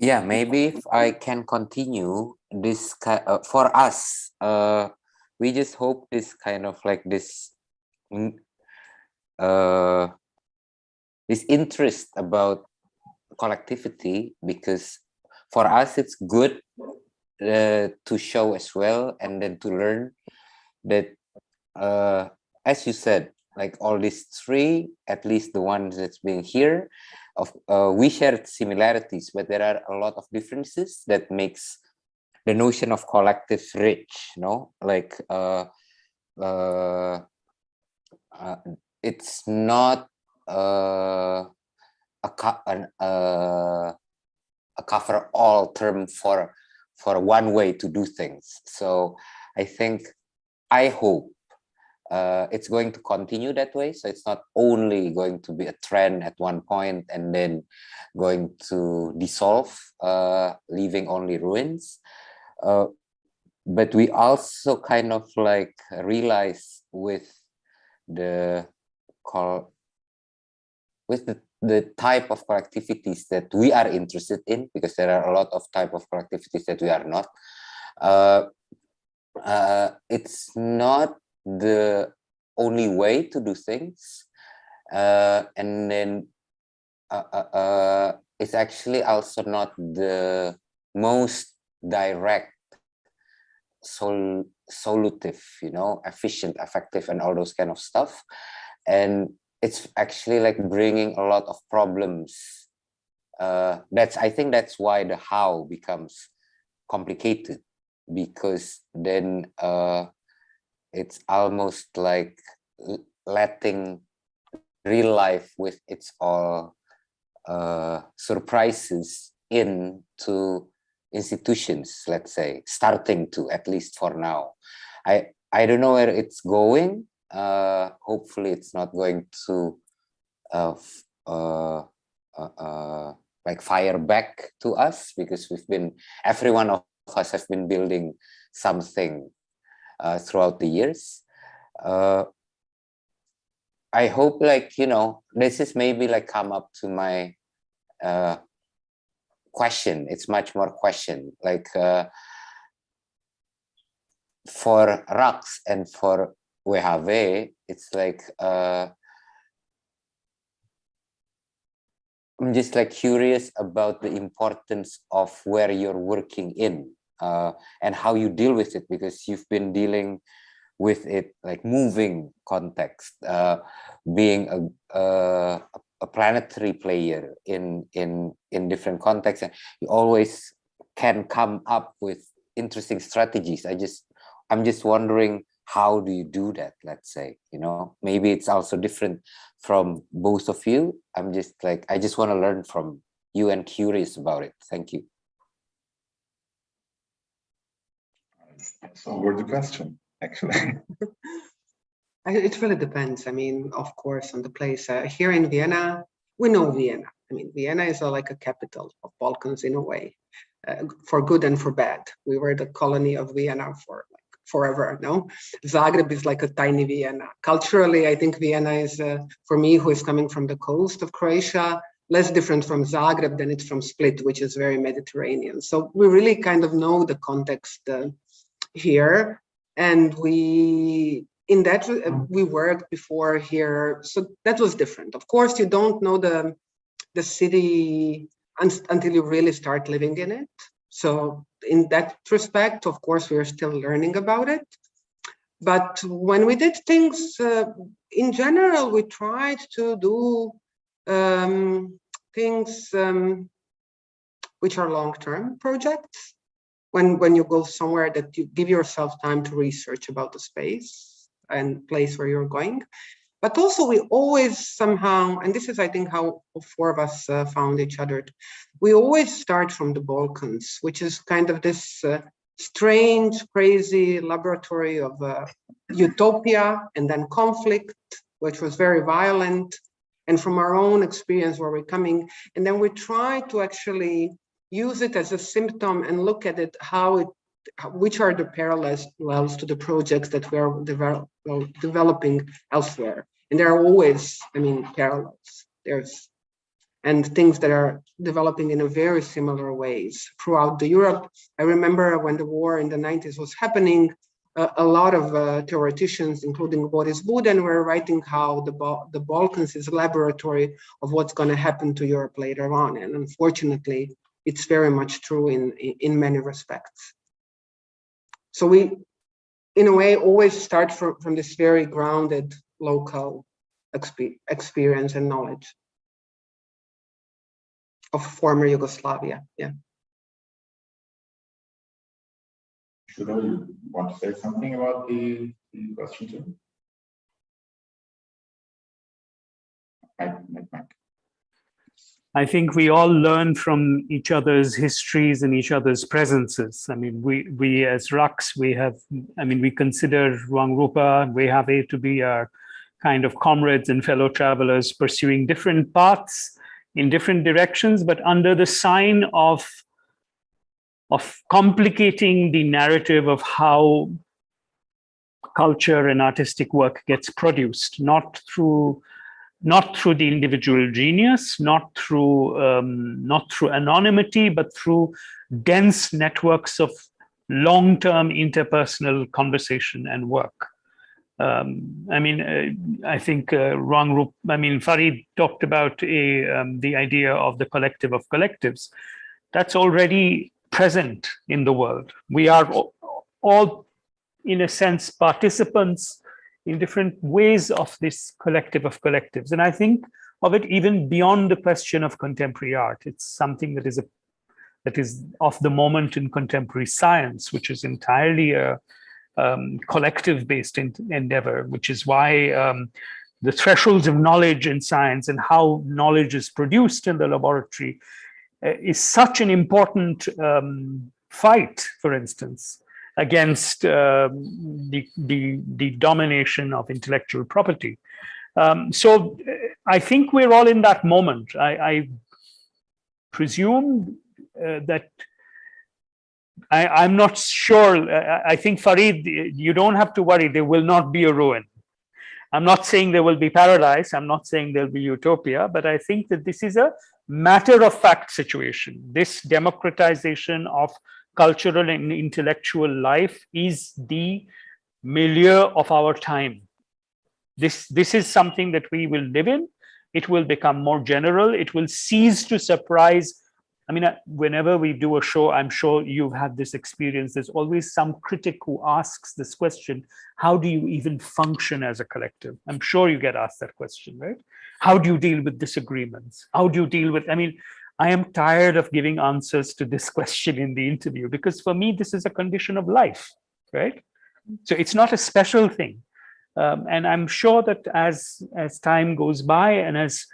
Yeah, maybe if I can continue this for us, we just hope this kind of like this this interest about collectivity, because for us it's good to show as well, and then to learn that, as you said, like all these three, at least the ones that's being here, we share similarities, but there are a lot of differences that makes the notion of collective rich, like it's not a cover-all term for one way to do things. So I hope it's going to continue that way. So it's not only going to be a trend at one point and then going to dissolve, leaving only ruins. But we also kind of like realize with the type of collectivities that we are interested in, because there are a lot of type of collectivities that we are not. It's not the only way to do things, and then it's actually also not the most direct, solutive, efficient, effective, and all those kind of stuff. And it's actually like bringing a lot of problems. I think that's why the how becomes complicated, because then it's almost like letting real life with its all surprises into institutions, let's say, starting to, at least for now. I don't know where it's going. Hopefully it's not going to like fire back to us, because every one of us have been building something throughout the years. I hope, like, this is maybe like come up to my question. It's much more question, like for RAX and for WHW, it's like I'm just like curious about the importance of where you're working in and how you deal with it, because you've been dealing with it like moving context, being a planetary player in different contexts, and you always can come up with interesting strategies. I'm just wondering, how do you do that? Let's say, maybe it's also different from both of you. I'm just like, I just want to learn from you and curious about it. Thank you. So where's the question, actually? It really depends. I mean, of course, on the place. Here in Vienna, we know Vienna. I mean, Vienna is like a capital of Balkans in a way, for good and for bad. We were the colony of Vienna for like forever. No, Zagreb is like a tiny Vienna. Culturally, I think Vienna is, for me, who is coming from the coast of Croatia, less different from Zagreb than it's from Split, which is very Mediterranean. So we really kind of know the context here, and we worked before here, so that was different. Of course, you don't know the city until you really start living in it. So in that respect, of course, we are still learning about it. But when we did things, in general, we tried to do things which are long-term projects. When you go somewhere, that you give yourself time to research about the space and place where you're going. But also we always somehow, and this is, I think, how all four of us found each other, we always start from the Balkans, which is kind of this strange, crazy laboratory of utopia and then conflict, which was very violent, and from our own experience where we're coming. And then we try to actually use it as a symptom and look at it, which are the parallels to the projects that we are developing elsewhere. And there are always, I mean, parallels. And things that are developing in a very similar ways throughout Europe. I remember when the war in the 90s was happening, a lot of theoreticians, including Boris Budin, were writing how the Balkans is a laboratory of what's going to happen to Europe later on. And unfortunately, it's very much true in many respects. So we, in a way, always start from this very grounded local experience and knowledge of former Yugoslavia. Yeah. Should you want to say something about the question too? Mike. I think we all learn from each other's histories and each other's presences. I mean, we as RUX, we consider Ruangrupa, WHW to be our kind of comrades and fellow travelers pursuing different paths in different directions, but under the sign of complicating the narrative of how culture and artistic work gets produced, not through the individual genius, not through anonymity, but through dense networks of long-term interpersonal conversation and work. I think Farid talked about the idea of the collective of collectives. That's already present in the world. We are all, in a sense, participants in different ways of this collective of collectives. And I think of it even beyond the question of contemporary art. It's something that is of the moment in contemporary science, which is entirely a collective-based endeavor, which is why the thresholds of knowledge in science and how knowledge is produced in the laboratory is such an important fight, for instance, against the domination of intellectual property. So I think we're all in that moment. I presume that I'm not sure. I think, Farid, you don't have to worry. There will not be a ruin. I'm not saying there will be paradise. I'm not saying there'll be utopia, but I think that this is a matter of fact situation. This democratization of cultural and intellectual life is the milieu of our time. This is something that we will live in. It will become more general. It will cease to surprise. I mean, whenever we do a show, I'm sure you've had this experience. There's always some critic who asks this question: how do you even function as a collective? I'm sure you get asked that question, right? How do you deal with disagreements? How do you deal with, I am tired of giving answers to this question in the interview, because for me, this is a condition of life, right? So it's not a special thing. And I'm sure that as time goes by and as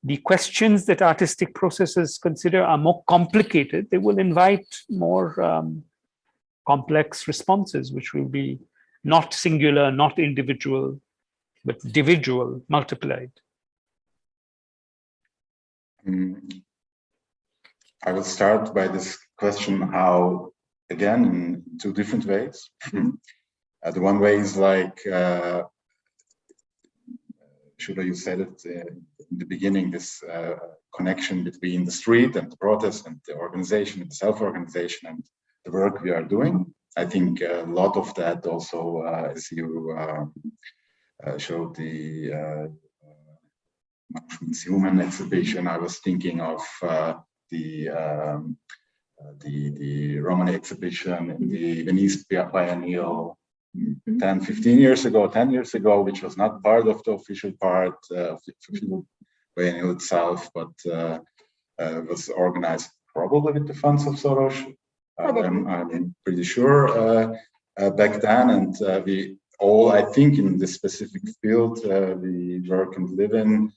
the questions that artistic processes consider are more complicated, they will invite more complex responses, which will be not singular, not individual, but dividual, multiplied. I will start by this question, how, again, in two different ways. The one way is like, Shura, you said it in the beginning, this connection between the street and the protest and the organization and the self-organization and the work we are doing. I think a lot of that also, as you showed the human exhibition, I was thinking of the Romani exhibition in the Venice Biennial 10 years ago, which was not part of the official part of the official biennial itself, but was organized probably with the funds of Soros. I'm pretty sure back then, and we all, I think, in this specific field we work and live in,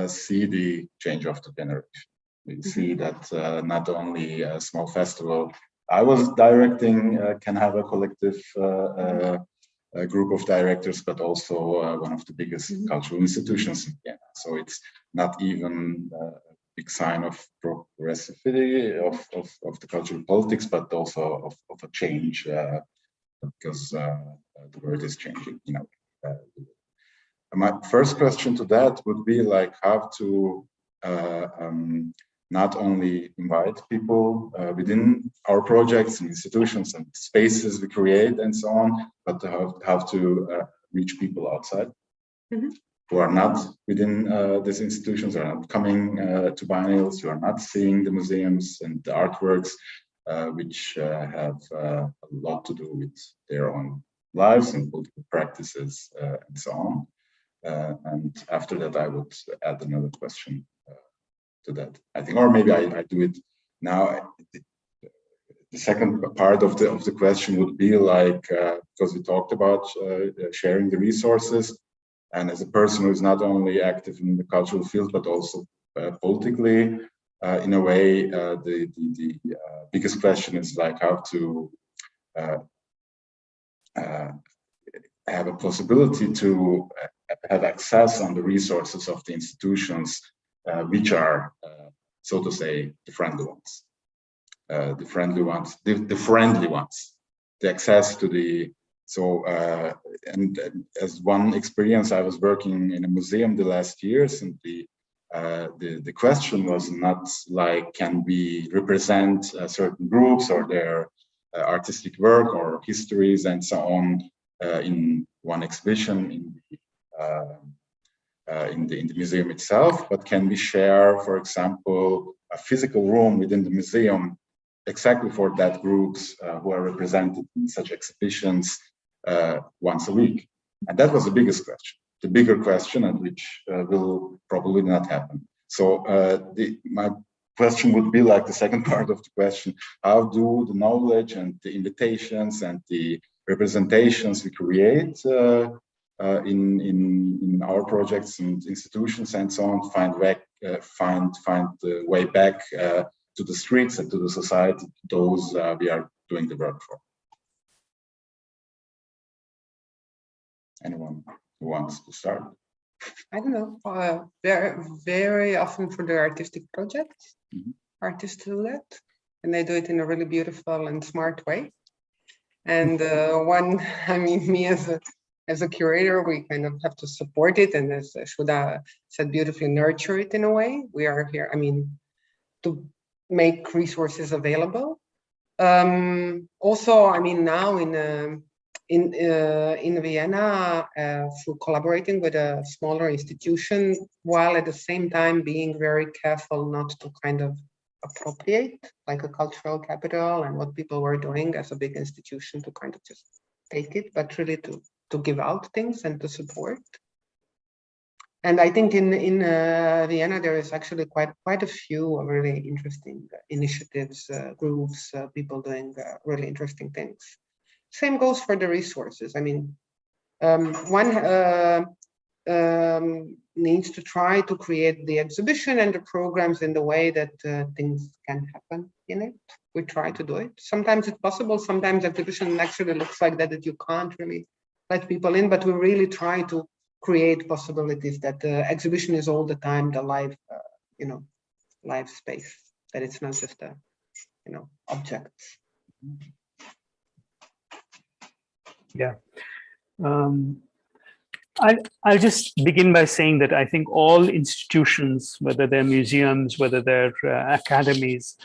see the change of the generation. We see that not only a small festival I was directing can have a collective a group of directors, but also one of the biggest cultural institutions in Vienna. So it's not even a big sign of progressivity of the cultural politics, but also of a change, because the world is changing. My first question to that would be like how to not only invite people within our projects and institutions and spaces we create and so on, but to have to reach people outside who are not within these institutions, are not coming to biennials, who are not seeing the museums and the artworks, which have a lot to do with their own lives and political practices and so on. And after that, I would add another question to that, I think, or maybe I do it now. The second part of the question would be like, because we talked about sharing the resources, and as a person who is not only active in the cultural field, but also politically, in a way, the biggest question is like how to have a possibility to have access on the resources of the institutions, which are, so to say, the friendly ones. The friendly ones, the access to the, so, and as one experience, I was working in a museum the last years, and the question was not like, can we represent certain groups or their artistic work or histories and so on in one exhibition in the museum itself, but can we share, for example, a physical room within the museum exactly for that groups who are represented in such exhibitions once a week? And that was the biggest question, the bigger question, and which will probably not happen. So my question would be like the second part of the question: how do the knowledge and the invitations and the representations we create in our projects and institutions and so on find the way back to the streets and to the society, those we are doing the work for? Anyone who wants to start? I don't know. Very often for the artistic projects, artists do that, and they do it in a really beautiful and smart way. And me as a curator, we kind of have to support it, and as Shuda said, beautifully nurture it in a way. We are here, to make resources available. Also, now in Vienna, through collaborating with a smaller institution, while at the same time being very careful not to kind of appropriate like a cultural capital and what people were doing as a big institution to kind of just take it, but really to give out things and to support. And I think in Vienna there is actually quite a few really interesting initiatives, groups, people doing really interesting things. Same goes for the resources. One needs to try to create the exhibition and the programs in the way that things can happen in it. We try to do it. Sometimes it's possible. Sometimes exhibition actually looks like that you can't really let people in, but we really try to create possibilities that the exhibition is all the time the live, live space, that it's not just a, objects. Yeah. I'll just begin by saying that I think all institutions, whether they're museums, whether they're academies,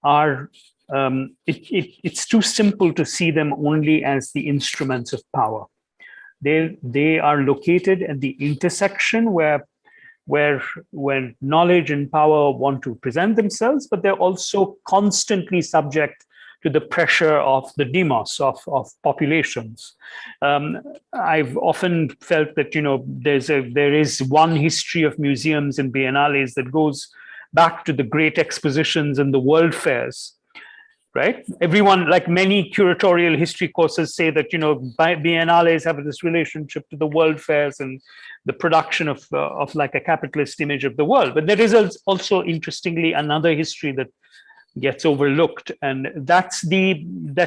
are, it's too simple to see them only as the instruments of power. They are located at the intersection where knowledge and power want to present themselves, but they're also constantly subject to the pressure of the demos, of populations. I've often felt that there is one history of museums and biennales that goes back to the great expositions and the world fairs, right? Everyone, like many curatorial history courses, say that biennales have this relationship to the world fairs and the production of like a capitalist image of the world. But there is also, interestingly, another history that gets overlooked, and that's the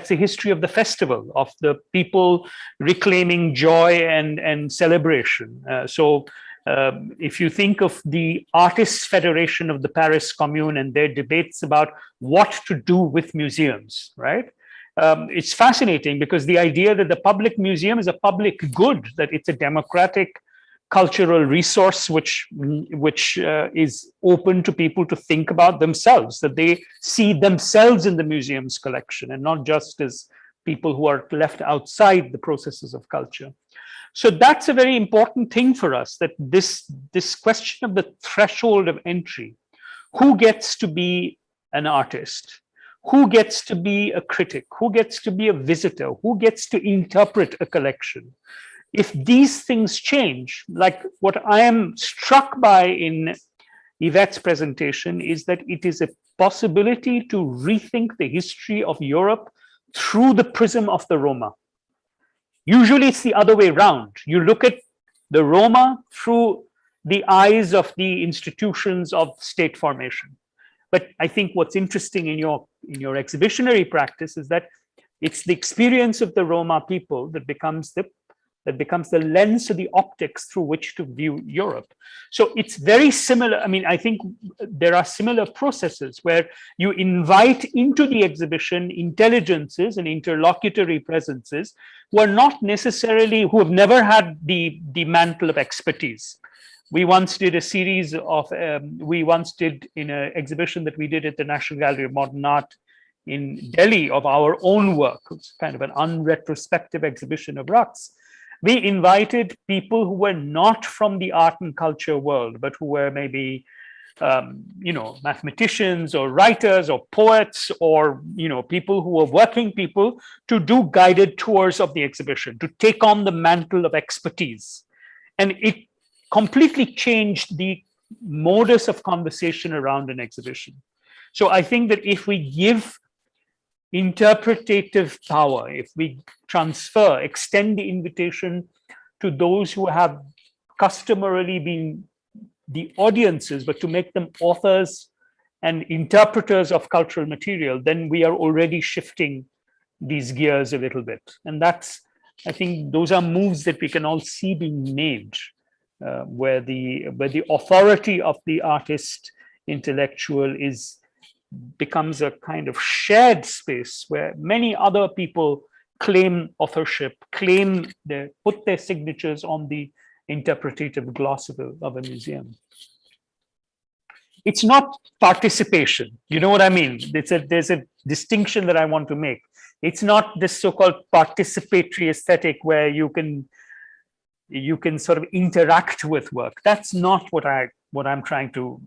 history of the festival, of the people reclaiming joy and celebration. If you think of the Artists' Federation of the Paris Commune and their debates about what to do with museums, right? It's fascinating because the idea that the public museum is a public good, that it's a democratic cultural resource which is open to people to think about themselves, that they see themselves in the museum's collection and not just as people who are left outside the processes of culture. So that's a very important thing for us, that this question of the threshold of entry, who gets to be an artist, who gets to be a critic, who gets to be a visitor, who gets to interpret a collection. If these things change, like what I am struck by in Yvette's presentation is that it is a possibility to rethink the history of Europe through the prism of the Roma. Usually it's the other way around. You look at the Roma through the eyes of the institutions of state formation. But I think what's interesting in your exhibitionary practice is that it's the experience of the Roma people that becomes the lens or the optics through which to view Europe. So it's very similar. I mean, I think there are similar processes where you invite into the exhibition intelligences and interlocutory presences who are not necessarily, who have never had the mantle of expertise. We once did a series of, we once did in an exhibition that we did at the National Gallery of Modern Art in Delhi of our own work. It's kind of an unretrospective exhibition of Rux. We invited people who were not from the art and culture world, but who were maybe, mathematicians or writers or poets or, people who were working people to do guided tours of the exhibition, to take on the mantle of expertise. And it completely changed the modus of conversation around an exhibition. So I think that if we give interpretative power, if we extend the invitation to those who have customarily been the audiences, but to make them authors and interpreters of cultural material, then we are already shifting these gears a little bit. And that's, I think those are moves that we can all see being made, where the authority of the artist intellectual becomes a kind of shared space where many other people claim authorship, put their signatures on the interpretative gloss of a museum. It's not participation, you know what I mean? There's a distinction that I want to make. It's not this so-called participatory aesthetic where you can sort of interact with work. That's not what I'm trying to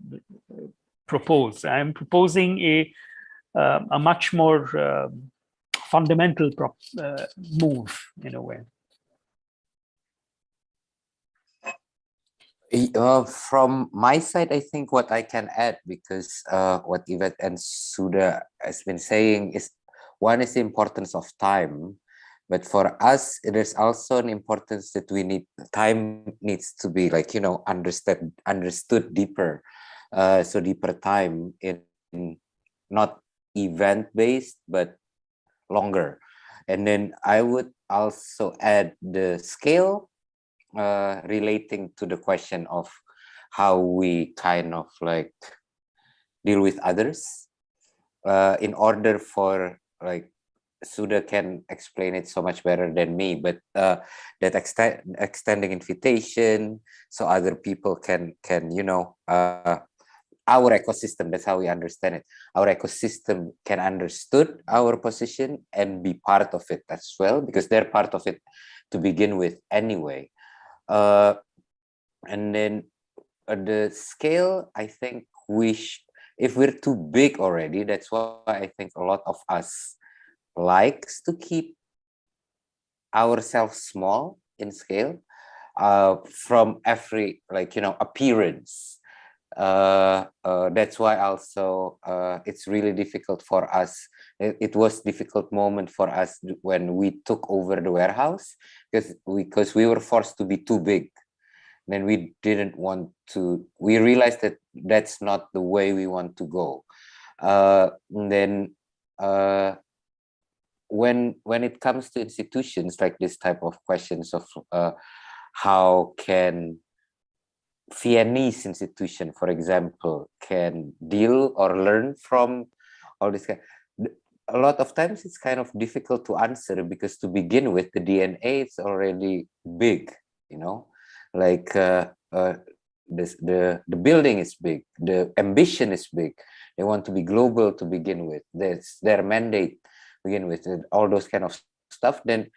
propose. I'm proposing a much more fundamental move in a way. From my side, I think what I can add, because what Yvette and Suda has been saying is, one is the importance of time, but for us, there's also an importance that time needs to be understood deeper. So deeper time in not event-based, but longer. And then I would also add the scale relating to the question of how we kind of deal with others in order for Suda can explain it so much better than me, but that extending invitation so other people can our ecosystem, that's how we understand it. Our ecosystem can understood our position and be part of it as well, because they're part of it to begin with anyway. And then the scale, I think if we're too big already, that's why I think a lot of us likes to keep ourselves small in scale from every appearance. That's why also it's really difficult for us. It was difficult moment for us when we took over the warehouse, because we were forced to be too big. Then we didn't want to. We realized that that's not the way we want to go. Then when it comes to institutions, like this type of questions of how can Viennese institution, for example, can deal or learn from all this. A lot of times it's kind of difficult to answer, because to begin with, the DNA is already big, Like the building is big, the ambition is big. They want to be global to begin with. That's their mandate to begin with, and all those kind of stuff. Then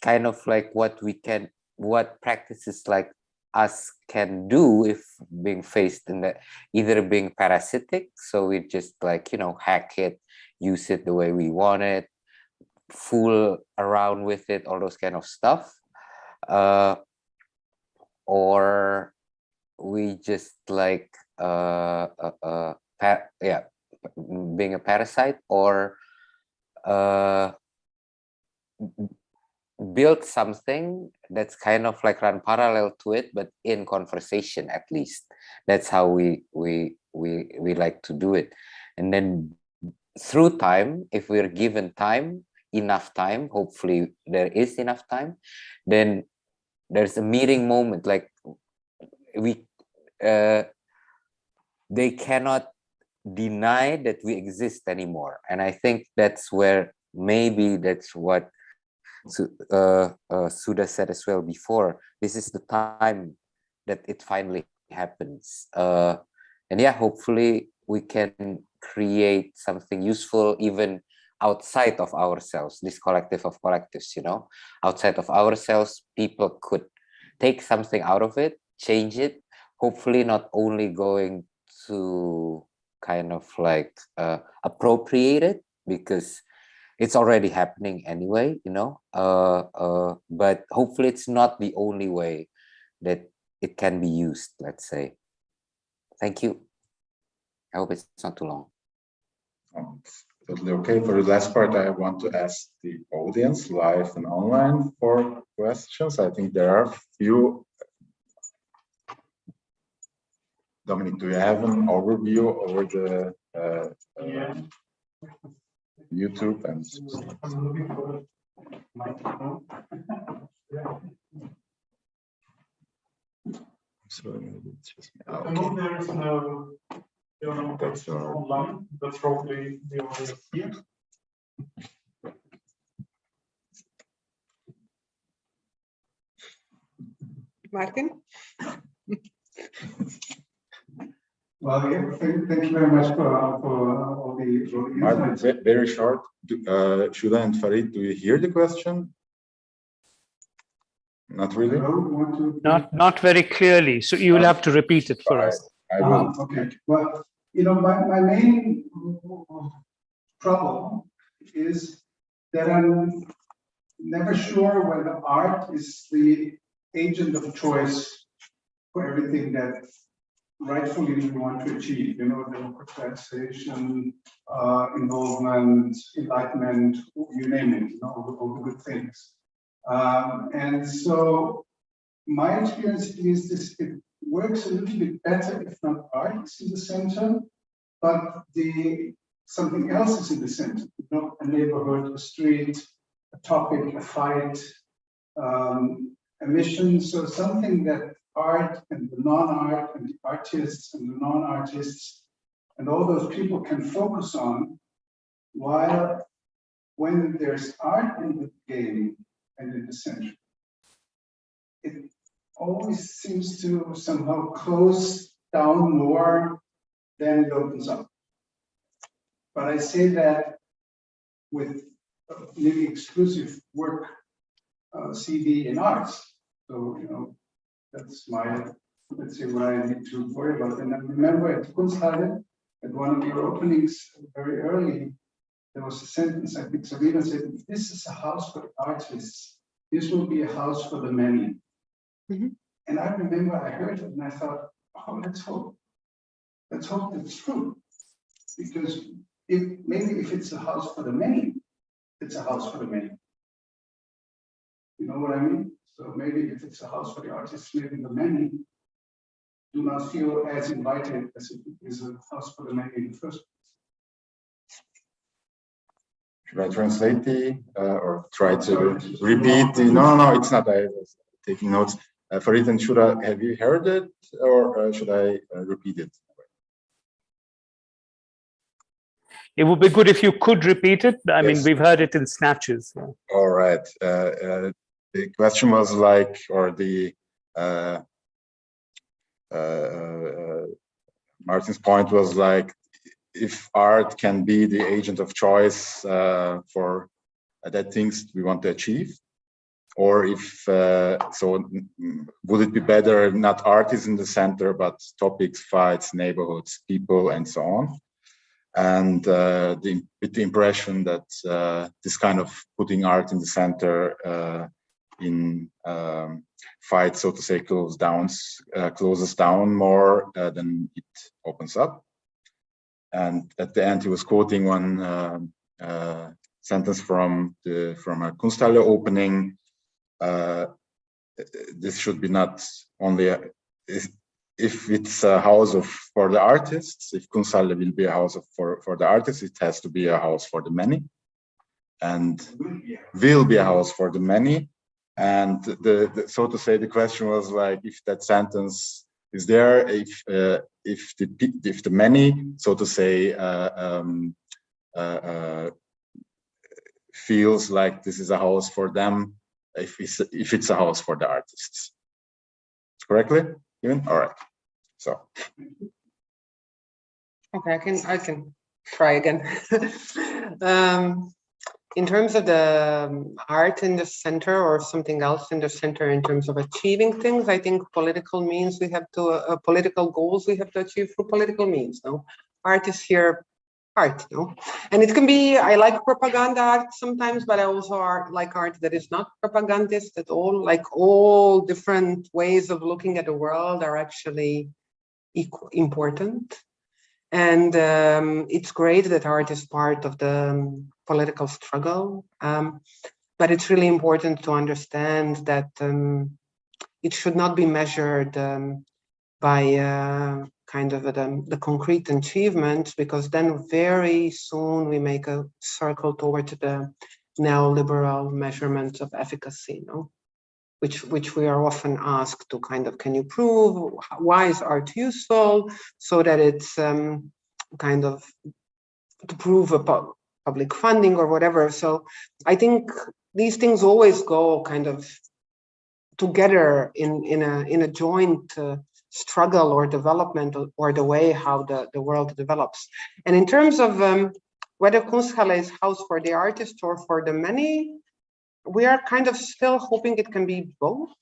kind of like what practices like us can do if being faced in that, either being parasitic, so we just like, you know, hack it, use it the way we want it, fool around with it, all those kind of stuff, or we just like being a parasite, or build something that's kind of like run parallel to it, but in conversation at least. That's how we like to do it. And then through time, if we're given time, enough time, hopefully there is enough time, then there's a meeting moment. Like they cannot deny that we exist anymore. And I think that's where maybe that's what Suda said as well before. This is the time that it finally happens. And yeah, hopefully we can create something useful even outside of ourselves, this collective of collectives, you know, outside of ourselves, people could take something out of it, change it, hopefully not only going to kind of like appropriate it, because it's already happening anyway, you know, but hopefully it's not the only way that it can be used, let's say. Thank you. I hope it's not too long. Totally okay. For the last part, I want to ask the audience, live and online, for questions. I think there are a few. Dominic, do you have an overview over the YouTube and? I'm looking for the microphone. So it's just At the moment, there is no That's online. That's probably the only here. Martin? Well, yeah, thank you very much for all the Martin, insights. very short. Shuda and Farid, do you hear the question? Not really. Hello, you want to? Not very clearly. So you will have to repeat it for us. I will. Okay. Well, you know, my main problem is that I'm never sure whether art is the agent of choice for everything that rightfully we want to achieve, you know, democratization, involvement, enlightenment, you name it, you know, all the good things. And so my experience is this, it works a little bit better if not art is in the center, but something else is in the center, you know, a neighborhood, a street, a topic, a fight, a mission. So something that art and the non-art and the artists and the non-artists and all those people can focus on, while when there's art in the game and in the center, it always seems to somehow close down more than it opens up. But I say that with nearly exclusive work, CD in arts. So, you know, that's my, let's say, what I need to worry about. And I remember at Kunsthalle, at one of your openings very early, there was a sentence, I think Sabina said, if this is a house for the artists, this will be a house for the many. Mm-hmm. And I remember I heard it and I thought, oh, let's hope it's true. Because if it's a house for the many, it's a house for the many. You know what I mean? So maybe if it's a house for the artists, maybe the many do not feel as invited as if it is a house for the many in the first place. Should I translate or try to repeat the? No, it's not. I was taking notes. Farid and Shura, have you heard it, or should I repeat it? It would be good if you could repeat it. I mean, we've heard it in snatches. Yeah. All right. The question was like, or the Martin's point was like, if art can be the agent of choice for that things we want to achieve, or if would it be better not art is in the center, but topics, fights, neighborhoods, people, and so on? And with the impression that this kind of putting art in the center in fight, so to say, closes down more than it opens up. And at the end, he was quoting one sentence from a Kunsthalle opening. This should be not only if it's a house for the artists. If Kunsthalle will be a house for the artists, it has to be a house for the many, and will be a house for the many. And so to say, the question was like, if that sentence is there, if the many, so to say, feels like this is a house for them, if it's a house for the artists. Correctly, Even? All right. So. Okay, I can try again. In terms of the art in the center or something else in the center in terms of achieving things, I think political means we have to, political goals we have to achieve through political means, no? Art is here, art, no? And it can be, I like propaganda art sometimes, but I also like art that is not propagandist at all, like all different ways of looking at the world are actually important. And it's great that art is part of the political struggle, but it's really important to understand that it should not be measured by kind of the concrete achievements, because then very soon we make a circle towards the neoliberal measurements of efficacy, no? Which we are often asked to kind of, can you prove, why is art useful, so that it's kind of to prove a public funding or whatever. So I think these things always go kind of together in a joint struggle or development, or the way how the world develops. And in terms of whether Kunsthalle is house for the artist or for the many, we are kind of still hoping it can be both.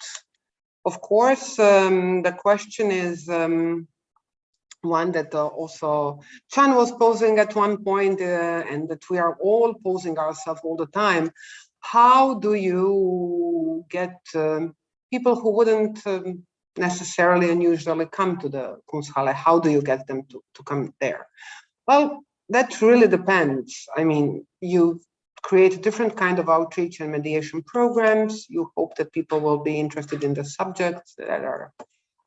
Of course, the question is one that also Chan was posing at one point, and that we are all posing ourselves all the time. How do you get people who wouldn't necessarily and usually come to the Kunsthalle? How do you get them to come there? Well, that really depends. I mean, you create different kind of outreach and mediation programs. You hope that people will be interested in the subjects that are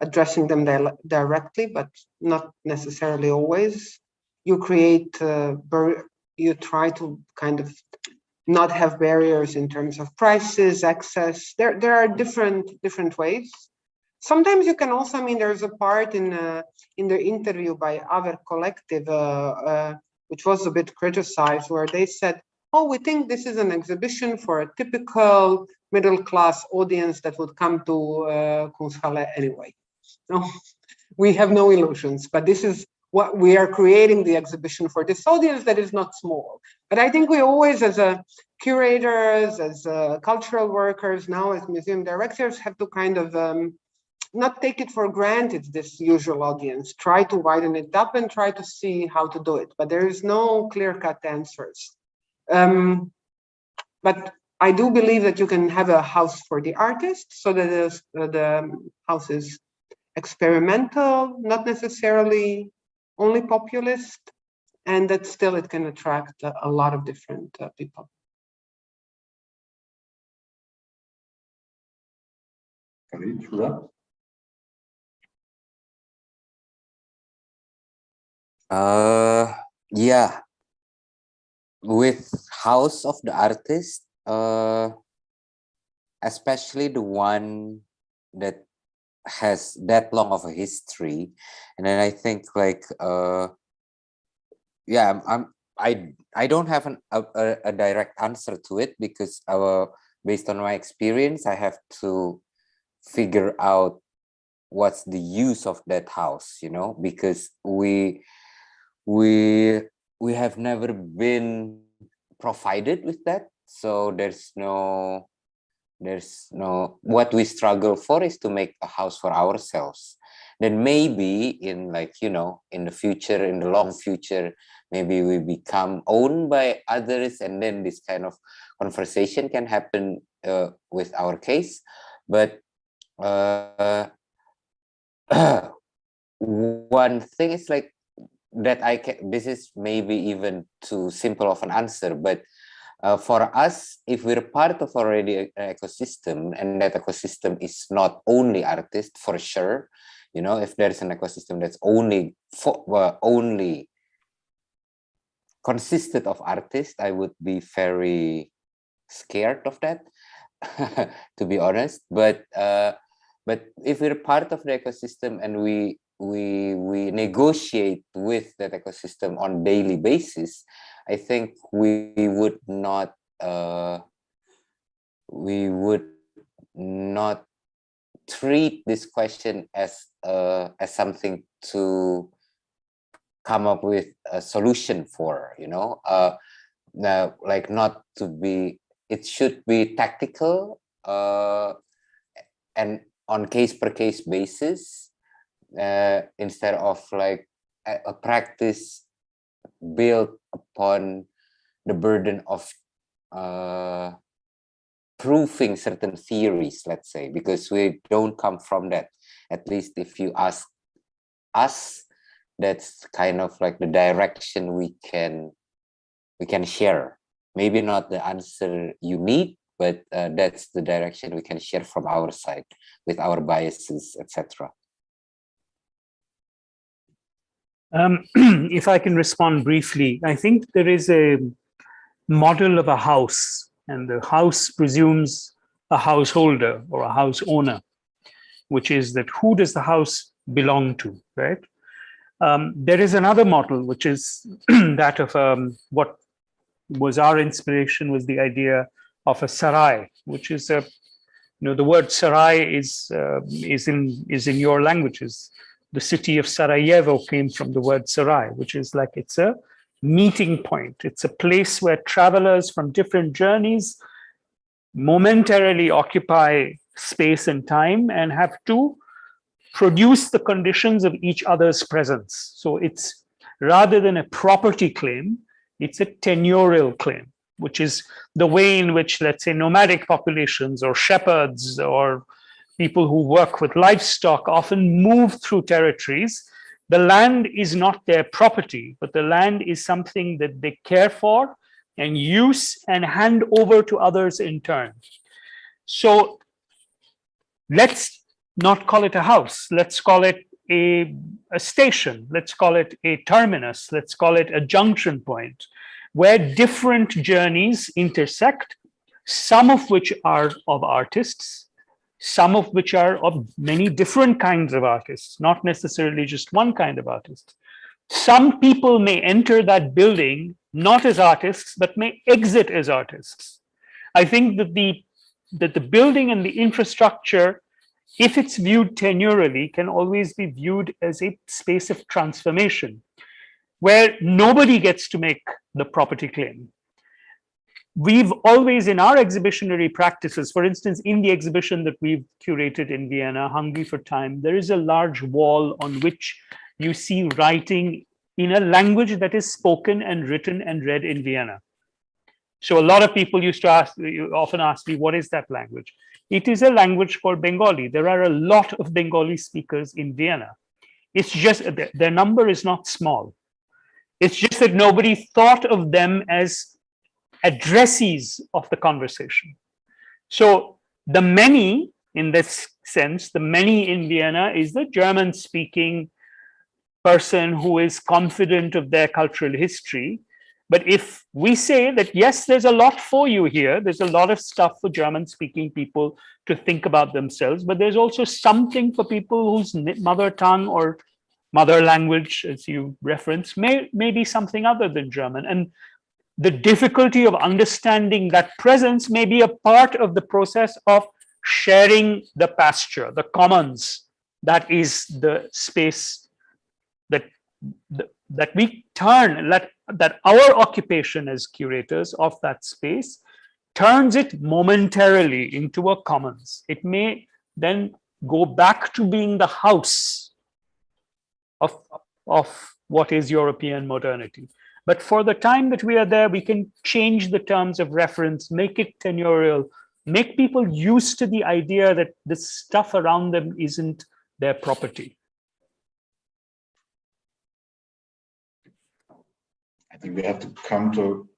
addressing them directly, but not necessarily always. You create, you try to kind of not have barriers in terms of prices, access. There are different ways. Sometimes you can also, I mean, there's a part in the interview by Our Collective, which was a bit criticized, where they said, oh, we think this is an exhibition for a typical middle-class audience that would come to Kunsthalle anyway. No, we have no illusions, but this is what we are creating the exhibition for, this audience that is not small. But I think we always, as curators, as cultural workers, now as museum directors, have to kind of not take it for granted, this usual audience, try to widen it up and try to see how to do it. But there is no clear-cut answers. But I do believe that you can have a house for the artist, so that the house is experimental, not necessarily only populist, and that still it can attract a lot of different people. Yeah, with House of the Artist, especially the one that has that long of a history, and then I think like yeah, I don't have a direct answer to it, because based on my experience, I have to figure out what's the use of that house, you know, because we have never been provided with that. So there's no, what we struggle for is to make a house for ourselves. Then maybe in, like, you know, in the future, in the long future, maybe we become owned by others, and then this kind of conversation can happen with our case. But one thing is like that I can, this is maybe even too simple of an answer, but for us, if we're part of already an ecosystem, and that ecosystem is not only artists, for sure, you know, if there's an ecosystem that's only consisted of artists, I would be very scared of that, to be honest. But if we're part of the ecosystem and we negotiate with that ecosystem on daily basis, I think we would not treat this question as something to come up with a solution for, you know, like not to be, it should be tactical and on case per case basis, instead of like a practice built upon the burden of proving certain theories, let's say, because we don't come from that. At least if you ask us, that's kind of like the direction we can share. Maybe not the answer you need, but that's the direction we can share from our side with our biases, etc. If I can respond briefly, I think there is a model of a house, and the house presumes a householder or a house owner, which is that who does the house belong to, right? There is another model, which is that of what was our inspiration, was the idea of a sarai, which is a, you know, the word sarai is in your languages. The city of Sarajevo came from the word sarai, which is like, it's a meeting point. It's a place where travelers from different journeys momentarily occupy space and time and have to produce the conditions of each other's presence. So it's, rather than a property claim, it's a tenurial claim, which is the way in which, let's say, nomadic populations or shepherds or people who work with livestock often move through territories. The land is not their property, but the land is something that they care for and use and hand over to others in turn. So let's not call it a house. Let's call it a station. Let's call it a terminus. Let's call it a junction point where different journeys intersect, some of which are of artists, some of which are of many different kinds of artists, not necessarily just one kind of artist. Some people may enter that building not as artists, but may exit as artists. I think that the building and the infrastructure, if it's viewed tenurally, can always be viewed as a space of transformation, where nobody gets to make the property claim. We've always, in our exhibitionary practices, for instance, in the exhibition that we've curated in Vienna, Hungry for Time, there is a large wall on which you see writing in a language that is spoken and written and read in Vienna. So a lot of people used to ask, you often ask me, what is that language? It is a language called Bengali. There are a lot of Bengali speakers in Vienna. It's just, their number is not small. It's just that nobody thought of them as addressees of the conversation. So the many, in this sense, the many in Vienna is the German-speaking person who is confident of their cultural history. But if we say that, yes, there's a lot for you here, there's a lot of stuff for German-speaking people to think about themselves, but there's also something for people whose mother tongue or mother language, as you reference, may be something other than German. And the difficulty of understanding that presence may be a part of the process of sharing the pasture, the commons, that is the space that we turn, that our occupation as curators of that space turns it momentarily into a commons. It may then go back to being the house of what is European modernity. But for the time that we are there, we can change the terms of reference, make it tenurial, make people used to the idea that the stuff around them isn't their property. I think we have to come to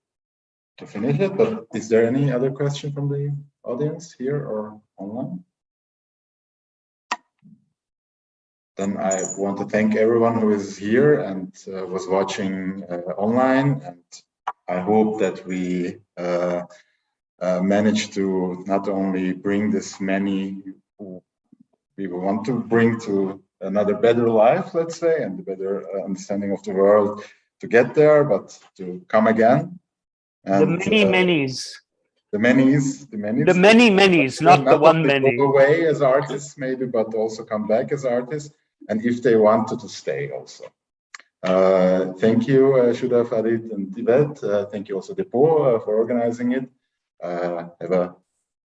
finish it, but is there any other question from the audience here or online? Then I want to thank everyone who is here and was watching online, and I hope that we managed to not only bring this many who we want to bring to another better life, let's say, and a better understanding of the world to get there, but to come again. And, the many-manys. The many-manys. The many-manys, not the one many. Go away as artists, maybe, but also come back as artists. And if they wanted to stay also. Thank you, Shuda, Farid, and Yvette. Thank you also, Depot, for organizing it. Have a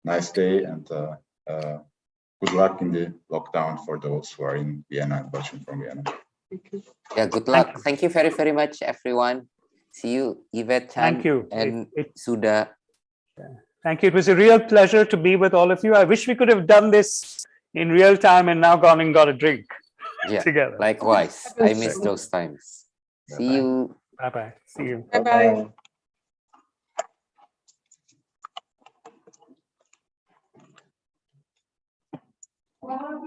nice day and good luck in the lockdown for those who are in Vienna and watching from Vienna. Yeah, good luck. Thank you very, very much, everyone. See you, Yvette, Thank you. and Sudha. Thank you. It was a real pleasure to be with all of you. I wish we could have done this in real time and now gone and got a drink together. Likewise. I miss those times. Bye-bye. See you. Bye-bye. See you. Bye-bye. Well,